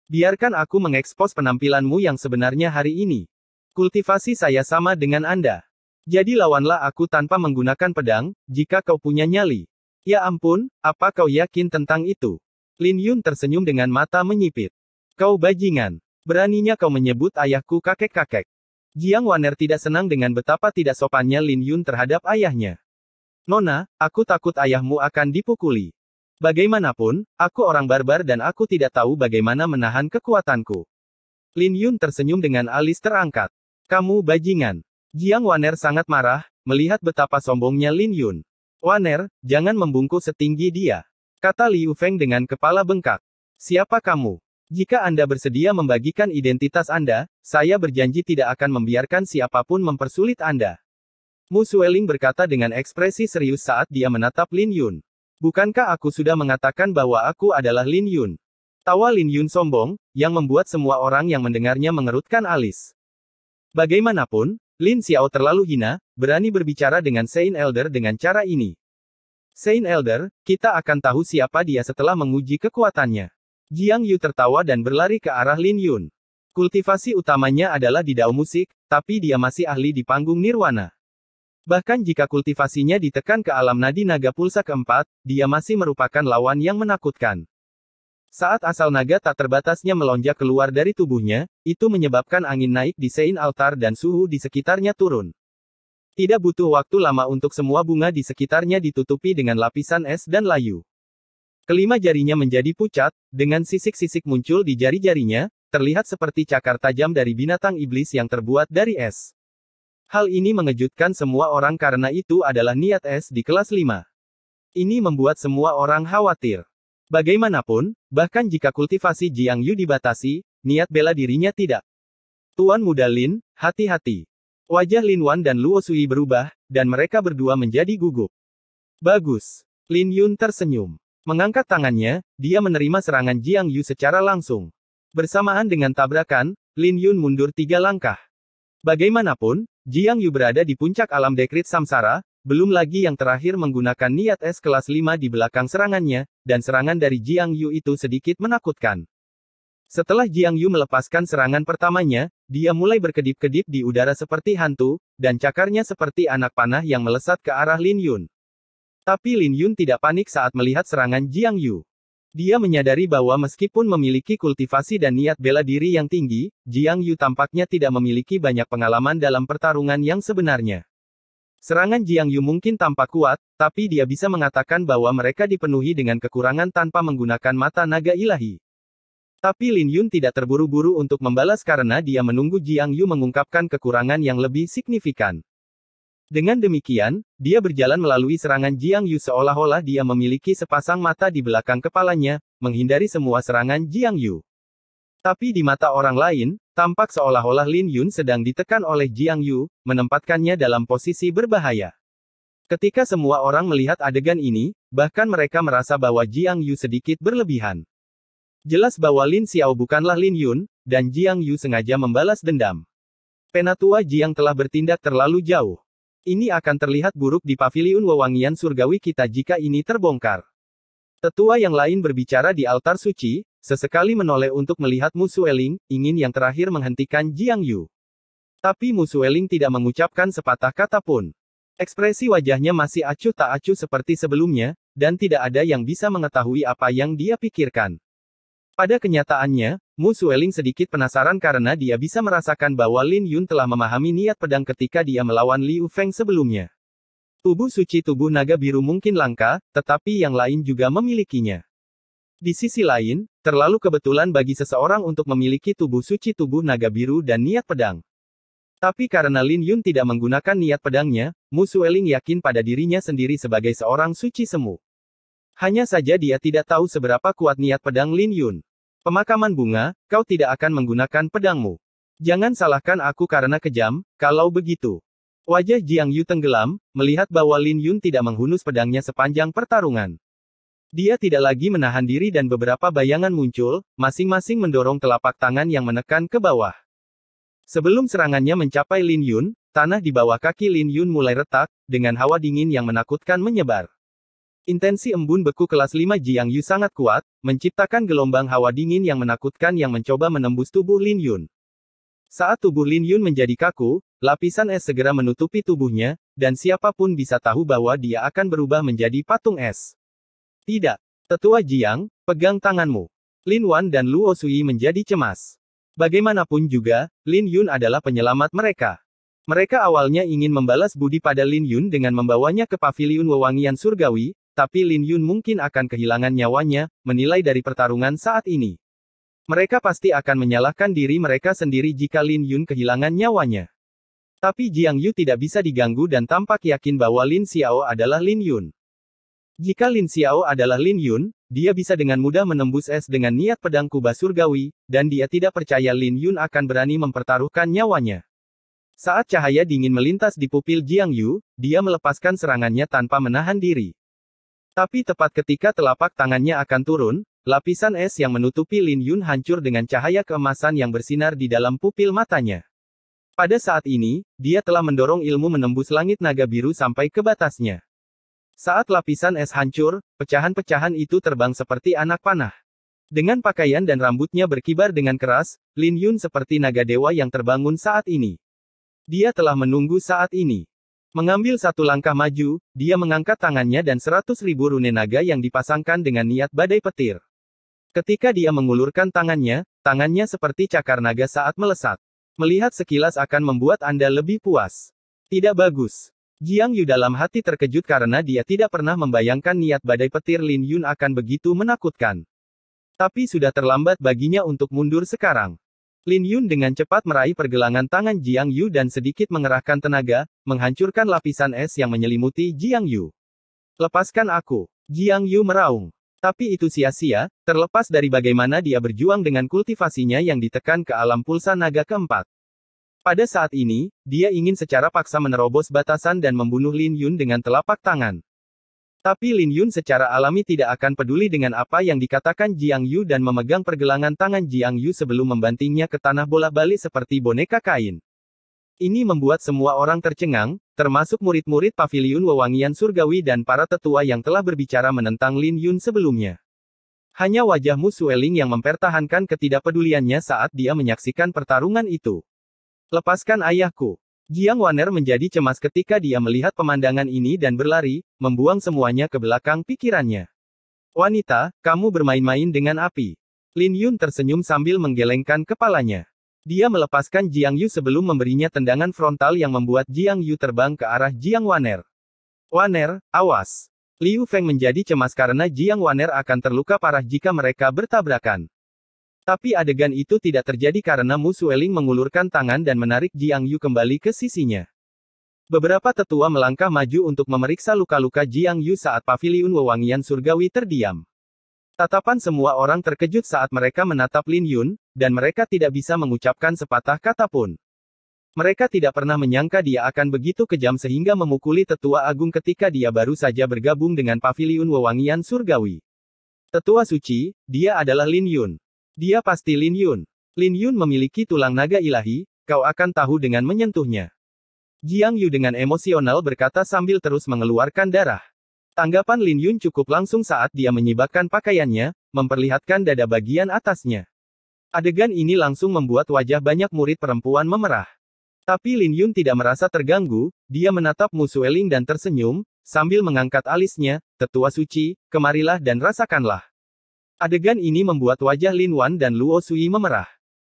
Biarkan aku mengekspos penampilanmu yang sebenarnya hari ini. Kultivasi saya sama dengan Anda. Jadi lawanlah aku tanpa menggunakan pedang, jika kau punya nyali. Ya ampun, apa kau yakin tentang itu? Lin Yun tersenyum dengan mata menyipit. Kau bajingan. Beraninya kau menyebut ayahku kakek-kakek. Jiang Waner tidak senang dengan betapa tidak sopannya Lin Yun terhadap ayahnya. Nona, aku takut ayahmu akan dipukuli. Bagaimanapun, aku orang barbar dan aku tidak tahu bagaimana menahan kekuatanku. Lin Yun tersenyum dengan alis terangkat. Kamu bajingan. Jiang Waner sangat marah, melihat betapa sombongnya Lin Yun. Waner, jangan membungkuk setinggi dia. Kata Liu Feng dengan kepala bengkak. Siapa kamu? Jika Anda bersedia membagikan identitas Anda, saya berjanji tidak akan membiarkan siapapun mempersulit Anda. Mu Sueling berkata dengan ekspresi serius saat dia menatap Lin Yun. Bukankah aku sudah mengatakan bahwa aku adalah Lin Yun? Tawa Lin Yun sombong, yang membuat semua orang yang mendengarnya mengerutkan alis. Bagaimanapun, Lin Xiao terlalu hina, berani berbicara dengan Saint Elder dengan cara ini. Saint Elder, kita akan tahu siapa dia setelah menguji kekuatannya. Jiang Yu tertawa dan berlari ke arah Lin Yun. Kultivasi utamanya adalah di dao musik, tapi dia masih ahli di panggung nirwana. Bahkan jika kultivasinya ditekan ke alam nadi naga pulsa keempat, dia masih merupakan lawan yang menakutkan. Saat asal naga tak terbatasnya melonjak keluar dari tubuhnya, itu menyebabkan angin naik di Sein Altar dan suhu di sekitarnya turun. Tidak butuh waktu lama untuk semua bunga di sekitarnya ditutupi dengan lapisan es dan layu. Kelima jarinya menjadi pucat, dengan sisik-sisik muncul di jari-jarinya, terlihat seperti cakar tajam dari binatang iblis yang terbuat dari es. Hal ini mengejutkan semua orang karena itu adalah niat es di kelas 5. Ini membuat semua orang khawatir. Bagaimanapun, bahkan jika kultivasi Jiang Yu dibatasi, niat bela dirinya tidak. Tuan Muda Lin, hati-hati. Wajah Lin Wan dan Luo Sui berubah, dan mereka berdua menjadi gugup. Bagus. Lin Yun tersenyum. Mengangkat tangannya, dia menerima serangan Jiang Yu secara langsung. Bersamaan dengan tabrakan, Lin Yun mundur 3 langkah. Bagaimanapun, Jiang Yu berada di puncak alam dekrit samsara, belum lagi yang terakhir menggunakan niat es kelas 5 di belakang serangannya, dan serangan dari Jiang Yu itu sedikit menakutkan. Setelah Jiang Yu melepaskan serangan pertamanya, dia mulai berkedip-kedip di udara seperti hantu, dan cakarnya seperti anak panah yang melesat ke arah Lin Yun. Tapi Lin Yun tidak panik saat melihat serangan Jiang Yu. Dia menyadari bahwa meskipun memiliki kultivasi dan niat bela diri yang tinggi, Jiang Yu tampaknya tidak memiliki banyak pengalaman dalam pertarungan yang sebenarnya. Serangan Jiang Yu mungkin tampak kuat, tapi dia bisa mengatakan bahwa mereka dipenuhi dengan kekurangan tanpa menggunakan mata naga ilahi. Tapi Lin Yun tidak terburu-buru untuk membalas karena dia menunggu Jiang Yu mengungkapkan kekurangan yang lebih signifikan. Dengan demikian, dia berjalan melalui serangan Jiang Yu seolah-olah dia memiliki sepasang mata di belakang kepalanya, menghindari semua serangan Jiang Yu. Tapi di mata orang lain, tampak seolah-olah Lin Yun sedang ditekan oleh Jiang Yu, menempatkannya dalam posisi berbahaya. Ketika semua orang melihat adegan ini, bahkan mereka merasa bahwa Jiang Yu sedikit berlebihan. Jelas bahwa Lin Xiao bukanlah Lin Yun, dan Jiang Yu sengaja membalas dendam. Penatua Jiang telah bertindak terlalu jauh. Ini akan terlihat buruk di paviliun wewangian surgawi kita jika ini terbongkar. Tetua yang lain berbicara di altar suci, sesekali menoleh untuk melihat Mu Sueling, ingin yang terakhir menghentikan Jiang Yu. Tapi Mu Sueling tidak mengucapkan sepatah kata pun. Ekspresi wajahnya masih acuh tak acuh seperti sebelumnya, dan tidak ada yang bisa mengetahui apa yang dia pikirkan. Pada kenyataannya, Mu Sueling sedikit penasaran karena dia bisa merasakan bahwa Lin Yun telah memahami niat pedang ketika dia melawan Liu Feng sebelumnya. Tubuh suci tubuh naga biru mungkin langka, tetapi yang lain juga memilikinya. Di sisi lain, terlalu kebetulan bagi seseorang untuk memiliki tubuh suci tubuh naga biru dan niat pedang. Tapi karena Lin Yun tidak menggunakan niat pedangnya, Mu Sueling yakin pada dirinya sendiri sebagai seorang suci semu. Hanya saja dia tidak tahu seberapa kuat niat pedang Lin Yun. Pemakaman bunga, kau tidak akan menggunakan pedangmu. Jangan salahkan aku karena kejam, kalau begitu. Wajah Jiang Yu tenggelam, melihat bahwa Lin Yun tidak menghunus pedangnya sepanjang pertarungan. Dia tidak lagi menahan diri dan beberapa bayangan muncul, masing-masing mendorong telapak tangan yang menekan ke bawah. Sebelum serangannya mencapai Lin Yun, tanah di bawah kaki Lin Yun mulai retak, dengan hawa dingin yang menakutkan menyebar. Intensi embun beku kelas 5 Jiang Yu sangat kuat, menciptakan gelombang hawa dingin yang menakutkan yang mencoba menembus tubuh Lin Yun. Saat tubuh Lin Yun menjadi kaku, lapisan es segera menutupi tubuhnya, dan siapapun bisa tahu bahwa dia akan berubah menjadi patung es. Tidak. Tetua Jiang, pegang tanganmu. Lin Wan dan Luo Sui menjadi cemas. Bagaimanapun juga, Lin Yun adalah penyelamat mereka. Mereka awalnya ingin membalas budi pada Lin Yun dengan membawanya ke paviliun wewangian surgawi, tapi Lin Yun mungkin akan kehilangan nyawanya, menilai dari pertarungan saat ini. Mereka pasti akan menyalahkan diri mereka sendiri jika Lin Yun kehilangan nyawanya. Tapi Jiang Yu tidak bisa diganggu dan tampak yakin bahwa Lin Xiao adalah Lin Yun. Jika Lin Xiao adalah Lin Yun, dia bisa dengan mudah menembus es dengan niat pedang kubah surgawi, dan dia tidak percaya Lin Yun akan berani mempertaruhkan nyawanya. Saat cahaya dingin melintas di pupil Jiang Yu, dia melepaskan serangannya tanpa menahan diri. Tapi tepat ketika telapak tangannya akan turun, lapisan es yang menutupi Lin Yun hancur dengan cahaya keemasan yang bersinar di dalam pupil matanya. Pada saat ini, dia telah mendorong ilmu menembus langit naga biru sampai ke batasnya. Saat lapisan es hancur, pecahan-pecahan itu terbang seperti anak panah. Dengan pakaian dan rambutnya berkibar dengan keras, Lin Yun seperti naga dewa yang terbangun saat ini. Dia telah menunggu saat ini. Mengambil satu langkah maju, dia mengangkat tangannya dan 100.000 rune naga yang dipasangkan dengan niat badai petir. Ketika dia mengulurkan tangannya seperti cakar naga saat melesat. Melihat sekilas akan membuat Anda lebih puas. Tidak bagus. Jiang Yu dalam hati terkejut karena dia tidak pernah membayangkan niat badai petir Lin Yun akan begitu menakutkan. Tapi sudah terlambat baginya untuk mundur sekarang. Lin Yun dengan cepat meraih pergelangan tangan Jiang Yu dan sedikit mengerahkan tenaga, menghancurkan lapisan es yang menyelimuti Jiang Yu. Lepaskan aku. Jiang Yu meraung. Tapi itu sia-sia, terlepas dari bagaimana dia berjuang dengan kultivasinya yang ditekan ke alam pulsa naga keempat. Pada saat ini, dia ingin secara paksa menerobos batasan dan membunuh Lin Yun dengan telapak tangan. Tapi Lin Yun secara alami tidak akan peduli dengan apa yang dikatakan Jiang Yu dan memegang pergelangan tangan Jiang Yu sebelum membantingnya ke tanah bola-balik seperti boneka kain. Ini membuat semua orang tercengang, termasuk murid-murid Paviliun Wewangian Surgawi dan para tetua yang telah berbicara menentang Lin Yun sebelumnya. Hanya wajah Mu Sueling yang mempertahankan ketidakpeduliannya saat dia menyaksikan pertarungan itu. Lepaskan ayahku. Jiang Waner menjadi cemas ketika dia melihat pemandangan ini dan berlari, membuang semuanya ke belakang pikirannya. Wanita, kamu bermain-main dengan api. Lin Yun tersenyum sambil menggelengkan kepalanya. Dia melepaskan Jiang Yu sebelum memberinya tendangan frontal yang membuat Jiang Yu terbang ke arah Jiang Waner. Waner, awas. Liu Feng menjadi cemas karena Jiang Waner akan terluka parah jika mereka bertabrakan. Tapi adegan itu tidak terjadi karena Mu Sueling mengulurkan tangan dan menarik Jiang Yu kembali ke sisinya. Beberapa tetua melangkah maju untuk memeriksa luka-luka Jiang Yu saat Paviliun Wewangian Surgawi terdiam. Tatapan semua orang terkejut saat mereka menatap Lin Yun, dan mereka tidak bisa mengucapkan sepatah kata pun. Mereka tidak pernah menyangka dia akan begitu kejam sehingga memukuli tetua agung ketika dia baru saja bergabung dengan Paviliun Wewangian Surgawi. Tetua suci, dia adalah Lin Yun. Dia pasti Lin Yun. Lin Yun memiliki tulang naga ilahi, kau akan tahu dengan menyentuhnya. Jiang Yu dengan emosional berkata sambil terus mengeluarkan darah. Tanggapan Lin Yun cukup langsung saat dia menyibakkan pakaiannya, memperlihatkan dada bagian atasnya. Adegan ini langsung membuat wajah banyak murid perempuan memerah. Tapi Lin Yun tidak merasa terganggu, dia menatap Mu Sueling dan tersenyum, sambil mengangkat alisnya, tetua suci, kemarilah dan rasakanlah. Adegan ini membuat wajah Lin Wan dan Luo Sui memerah.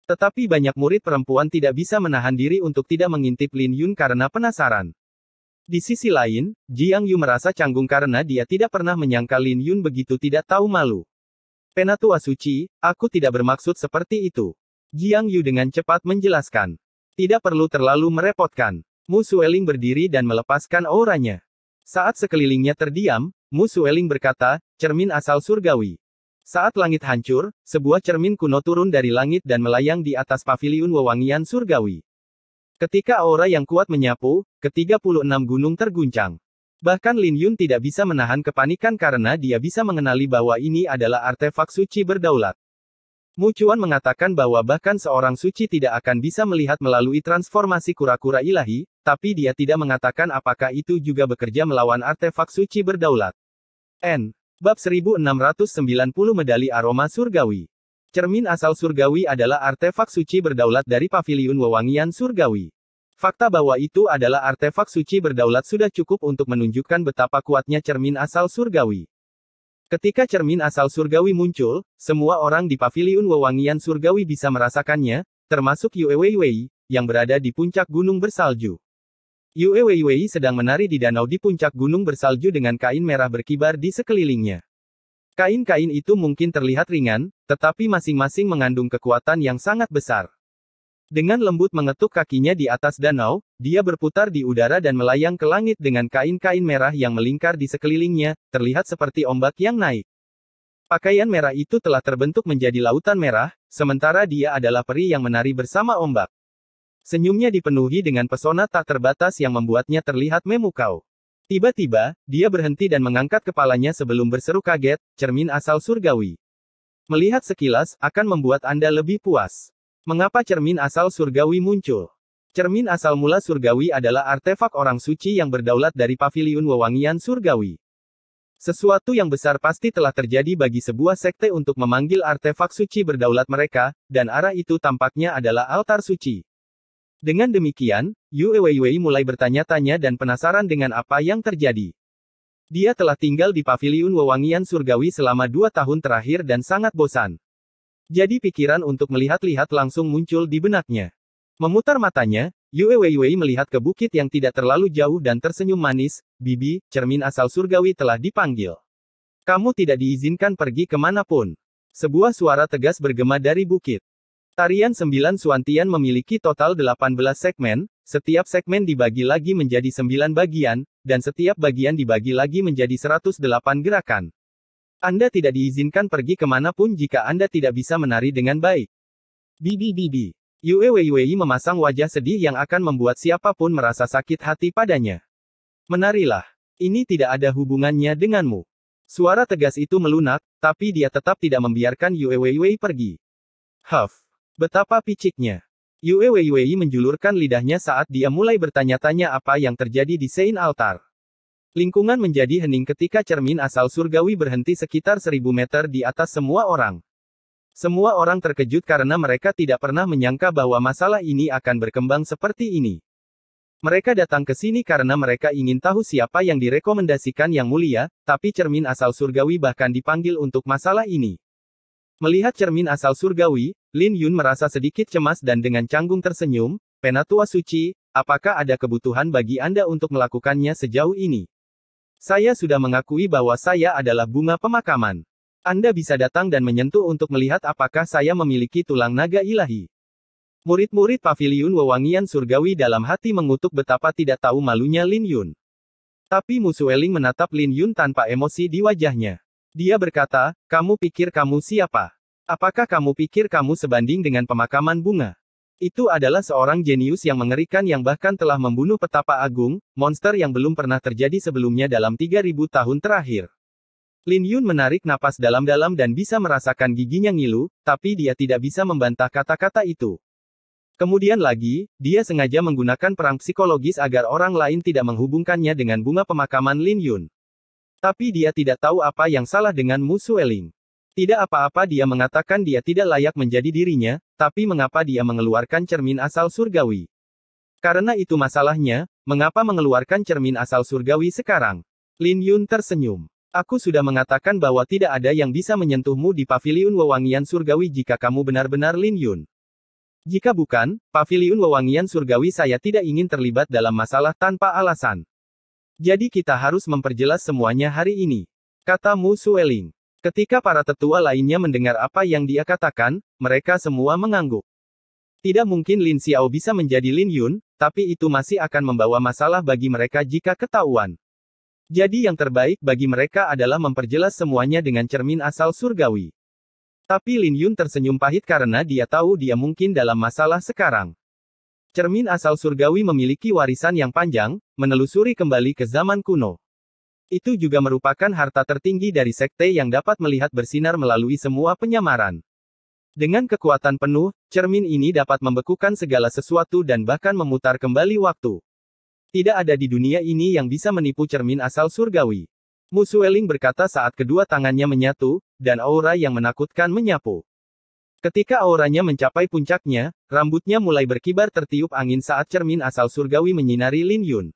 Tetapi banyak murid perempuan tidak bisa menahan diri untuk tidak mengintip Lin Yun karena penasaran. Di sisi lain, Jiang Yu merasa canggung karena dia tidak pernah menyangka Lin Yun begitu tidak tahu malu. Penatua suci, aku tidak bermaksud seperti itu. Jiang Yu dengan cepat menjelaskan. Tidak perlu terlalu merepotkan. Mu Sueling berdiri dan melepaskan auranya. Saat sekelilingnya terdiam, Mu Sueling berkata, cermin asal surgawi. Saat langit hancur, sebuah cermin kuno turun dari langit dan melayang di atas Paviliun Wewangian Surgawi. Ketika aura yang kuat menyapu, ke-36 gunung terguncang. Bahkan Lin Yun tidak bisa menahan kepanikan karena dia bisa mengenali bahwa ini adalah artefak suci berdaulat. Mu Chuan mengatakan bahwa bahkan seorang suci tidak akan bisa melihat melalui transformasi kura-kura ilahi, tapi dia tidak mengatakan apakah itu juga bekerja melawan artefak suci berdaulat. Bab 1690 Medali Aroma Surgawi. Cermin asal surgawi adalah artefak suci berdaulat dari Paviliun Wewangian Surgawi. Fakta bahwa itu adalah artefak suci berdaulat sudah cukup untuk menunjukkan betapa kuatnya cermin asal surgawi. Ketika cermin asal surgawi muncul, semua orang di Paviliun Wewangian Surgawi bisa merasakannya, termasuk Yue Weiwei, yang berada di puncak gunung bersalju. Yue Weiwei sedang menari di danau di puncak gunung bersalju dengan kain merah berkibar di sekelilingnya. Kain-kain itu mungkin terlihat ringan, tetapi masing-masing mengandung kekuatan yang sangat besar. Dengan lembut mengetuk kakinya di atas danau, dia berputar di udara dan melayang ke langit dengan kain-kain merah yang melingkar di sekelilingnya, terlihat seperti ombak yang naik. Pakaian merah itu telah terbentuk menjadi lautan merah, sementara dia adalah peri yang menari bersama ombak. Senyumnya dipenuhi dengan pesona tak terbatas yang membuatnya terlihat memukau. Tiba-tiba, dia berhenti dan mengangkat kepalanya sebelum berseru kaget, cermin asal surgawi. Melihat sekilas, akan membuat Anda lebih puas. Mengapa cermin asal surgawi muncul? Cermin asal mula surgawi adalah artefak orang suci yang berdaulat dari paviliun wewangian surgawi. Sesuatu yang besar pasti telah terjadi bagi sebuah sekte untuk memanggil artefak suci berdaulat mereka, dan arah itu tampaknya adalah altar suci. Dengan demikian, Yue Weiwei mulai bertanya-tanya dan penasaran dengan apa yang terjadi. Dia telah tinggal di paviliun wewangian surgawi selama 2 tahun terakhir dan sangat bosan. Jadi pikiran untuk melihat-lihat langsung muncul di benaknya. Memutar matanya, Yue Weiwei melihat ke bukit yang tidak terlalu jauh dan tersenyum manis. Bibi, cermin asal surgawi telah dipanggil. Kamu tidak diizinkan pergi kemanapun. Sebuah suara tegas bergema dari bukit. Tarian 9 Suantian memiliki total 18 segmen, setiap segmen dibagi lagi menjadi 9 bagian, dan setiap bagian dibagi lagi menjadi 108 gerakan. Anda tidak diizinkan pergi kemanapun jika Anda tidak bisa menari dengan baik. Bibi. Yue Weiwei memasang wajah sedih yang akan membuat siapapun merasa sakit hati padanya. Menarilah. Ini tidak ada hubungannya denganmu. Suara tegas itu melunak, tapi dia tetap tidak membiarkan Yue Weiwei pergi. Huff. Betapa piciknya. Yue Weiwei menjulurkan lidahnya saat dia mulai bertanya-tanya apa yang terjadi di Sein Altar. Lingkungan menjadi hening ketika cermin asal surgawi berhenti sekitar 1000 meter di atas semua orang. Semua orang terkejut karena mereka tidak pernah menyangka bahwa masalah ini akan berkembang seperti ini. Mereka datang ke sini karena mereka ingin tahu siapa yang direkomendasikan yang mulia, tapi cermin asal surgawi bahkan dipanggil untuk masalah ini. Melihat cermin asal surgawi, Lin Yun merasa sedikit cemas dan dengan canggung tersenyum, Penatua Suci, apakah ada kebutuhan bagi Anda untuk melakukannya sejauh ini? Saya sudah mengakui bahwa saya adalah bunga pemakaman. Anda bisa datang dan menyentuh untuk melihat apakah saya memiliki tulang naga ilahi. Murid-murid paviliun wewangian surgawi dalam hati mengutuk betapa tidak tahu malunya Lin Yun. Tapi Mu Sueling menatap Lin Yun tanpa emosi di wajahnya. Dia berkata, kamu pikir kamu siapa? Apakah kamu pikir kamu sebanding dengan pemakaman bunga? Itu adalah seorang jenius yang mengerikan yang bahkan telah membunuh petapa agung, monster yang belum pernah terjadi sebelumnya dalam 3000 tahun terakhir. Lin Yun menarik napas dalam-dalam dan bisa merasakan giginya ngilu, tapi dia tidak bisa membantah kata-kata itu. Kemudian lagi, dia sengaja menggunakan perang psikologis agar orang lain tidak menghubungkannya dengan bunga pemakaman Lin Yun. Tapi dia tidak tahu apa yang salah dengan Mu Sueling. Tidak apa-apa dia mengatakan dia tidak layak menjadi dirinya, tapi mengapa dia mengeluarkan cermin asal surgawi? Karena itu masalahnya, mengapa mengeluarkan cermin asal surgawi sekarang? Lin Yun tersenyum. Aku sudah mengatakan bahwa tidak ada yang bisa menyentuhmu di paviliun wewangian surgawi jika kamu benar-benar Lin Yun. Jika bukan, paviliun wewangian surgawi saya tidak ingin terlibat dalam masalah tanpa alasan. Jadi kita harus memperjelas semuanya hari ini, kata Mu Sueling. Ketika para tetua lainnya mendengar apa yang dia katakan, mereka semua mengangguk. Tidak mungkin Lin Xiao bisa menjadi Lin Yun, tapi itu masih akan membawa masalah bagi mereka jika ketahuan. Jadi yang terbaik bagi mereka adalah memperjelas semuanya dengan cermin asal surgawi. Tapi Lin Yun tersenyum pahit karena dia tahu dia mungkin dalam masalah sekarang. Cermin asal surgawi memiliki warisan yang panjang, menelusuri kembali ke zaman kuno. Itu juga merupakan harta tertinggi dari sekte yang dapat melihat bersinar melalui semua penyamaran. Dengan kekuatan penuh, cermin ini dapat membekukan segala sesuatu dan bahkan memutar kembali waktu. Tidak ada di dunia ini yang bisa menipu cermin asal surgawi. Mu Sueling berkata saat kedua tangannya menyatu, dan aura yang menakutkan menyapu. Ketika auranya mencapai puncaknya, rambutnya mulai berkibar tertiup angin saat cermin asal surgawi menyinari Lin Yun.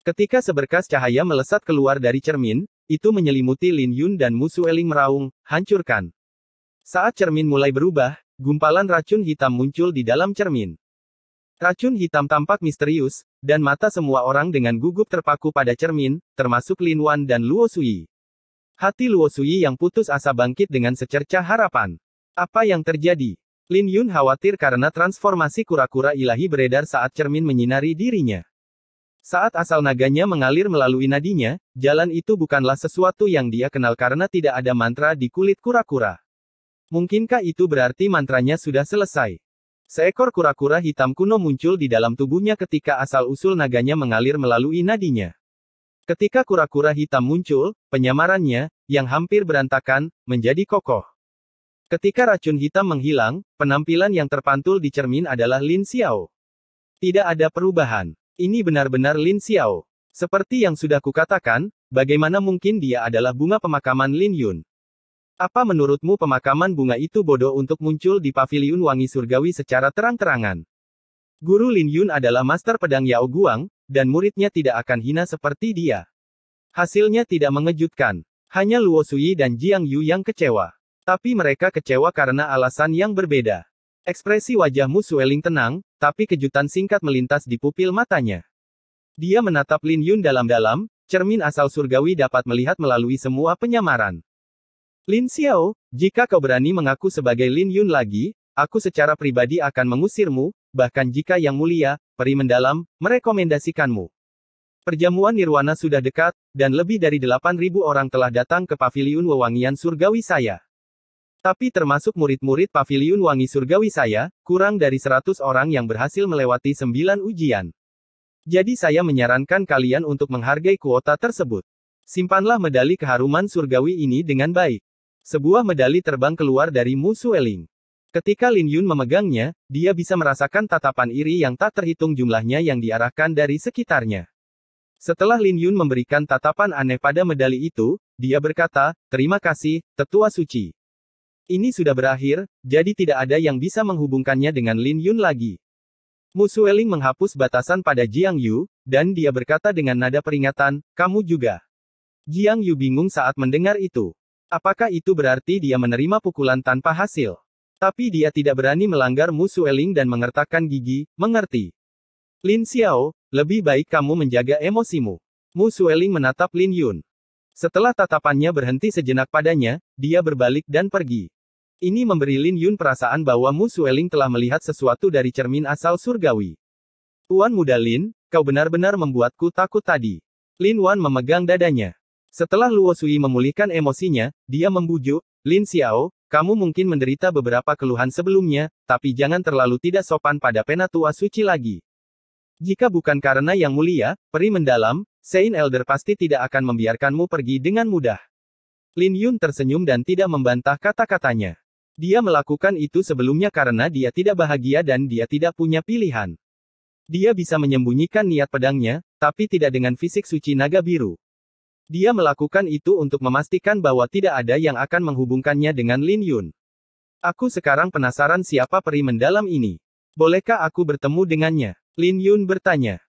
Ketika seberkas cahaya melesat keluar dari cermin, itu menyelimuti Lin Yun dan Mu Sueling meraung, hancurkan. Saat cermin mulai berubah, gumpalan racun hitam muncul di dalam cermin. Racun hitam tampak misterius, dan mata semua orang dengan gugup terpaku pada cermin, termasuk Lin Wan dan Luo Sui. Hati Luo Sui yang putus asa bangkit dengan secercah harapan. Apa yang terjadi? Lin Yun khawatir karena transformasi kura-kura ilahi beredar saat cermin menyinari dirinya. Saat asal naganya mengalir melalui nadinya, jalan itu bukanlah sesuatu yang dia kenal karena tidak ada mantra di kulit kura-kura. Mungkinkah itu berarti mantranya sudah selesai? Seekor kura-kura hitam kuno muncul di dalam tubuhnya ketika asal-usul naganya mengalir melalui nadinya. Ketika kura-kura hitam muncul, penyamarannya, yang hampir berantakan, menjadi kokoh. Ketika racun hitam menghilang, penampilan yang terpantul di cermin adalah Lin Xiao. Tidak ada perubahan. Ini benar-benar Lin Xiao. Seperti yang sudah kukatakan, bagaimana mungkin dia adalah bunga pemakaman Lin Yun? Apa menurutmu pemakaman bunga itu bodoh untuk muncul di paviliun wangi surgawi secara terang-terangan? Guru Lin Yun adalah master pedang Yao Guang, dan muridnya tidak akan hina seperti dia. Hasilnya tidak mengejutkan. Hanya Luo Sui dan Jiang Yu yang kecewa. Tapi mereka kecewa karena alasan yang berbeda. Ekspresi wajah Mu Sueling tenang, tapi kejutan singkat melintas di pupil matanya. Dia menatap Lin Yun dalam-dalam, cermin asal surgawi dapat melihat melalui semua penyamaran. Lin Xiao, jika kau berani mengaku sebagai Lin Yun lagi, aku secara pribadi akan mengusirmu, bahkan jika yang mulia, peri mendalam, merekomendasikanmu. Perjamuan nirwana sudah dekat, dan lebih dari 8.000 orang telah datang ke paviliun wewangian surgawi saya. Tapi termasuk murid-murid paviliun wangi surgawi saya, kurang dari 100 orang yang berhasil melewati 9 ujian. Jadi saya menyarankan kalian untuk menghargai kuota tersebut. Simpanlah medali keharuman surgawi ini dengan baik. Sebuah medali terbang keluar dari Mu Sueling. Ketika Lin Yun memegangnya, dia bisa merasakan tatapan iri yang tak terhitung jumlahnya yang diarahkan dari sekitarnya. Setelah Lin Yun memberikan tatapan aneh pada medali itu, dia berkata, "Terima kasih, Tetua Suci. Ini sudah berakhir, jadi tidak ada yang bisa menghubungkannya dengan Lin Yun lagi." Mu Sueling menghapus batasan pada Jiang Yu, dan dia berkata dengan nada peringatan, "Kamu juga." Jiang Yu bingung saat mendengar itu. Apakah itu berarti dia menerima pukulan tanpa hasil? Tapi dia tidak berani melanggar Mu Sueling dan mengertakkan gigi, "Mengerti. Lin Xiao, lebih baik kamu menjaga emosimu." Mu Sueling menatap Lin Yun. Setelah tatapannya berhenti sejenak padanya, dia berbalik dan pergi. Ini memberi Lin Yun perasaan bahwa Mu Sueling telah melihat sesuatu dari cermin asal surgawi. "Tuan Muda Lin, kau benar-benar membuatku takut tadi." Lin Wan memegang dadanya. Setelah Luo Sui memulihkan emosinya, dia membujuk, "Lin Xiao, kamu mungkin menderita beberapa keluhan sebelumnya, tapi jangan terlalu tidak sopan pada Penatua Suci lagi. Jika bukan karena yang mulia, peri mendalam, Saint Elder pasti tidak akan membiarkanmu pergi dengan mudah." Lin Yun tersenyum dan tidak membantah kata-katanya. Dia melakukan itu sebelumnya karena dia tidak bahagia dan dia tidak punya pilihan. Dia bisa menyembunyikan niat pedangnya, tapi tidak dengan fisik suci naga biru. Dia melakukan itu untuk memastikan bahwa tidak ada yang akan menghubungkannya dengan Lin Yun. "Aku sekarang penasaran siapa peri mendalam ini. Bolehkah aku bertemu dengannya?" Lin Yun bertanya.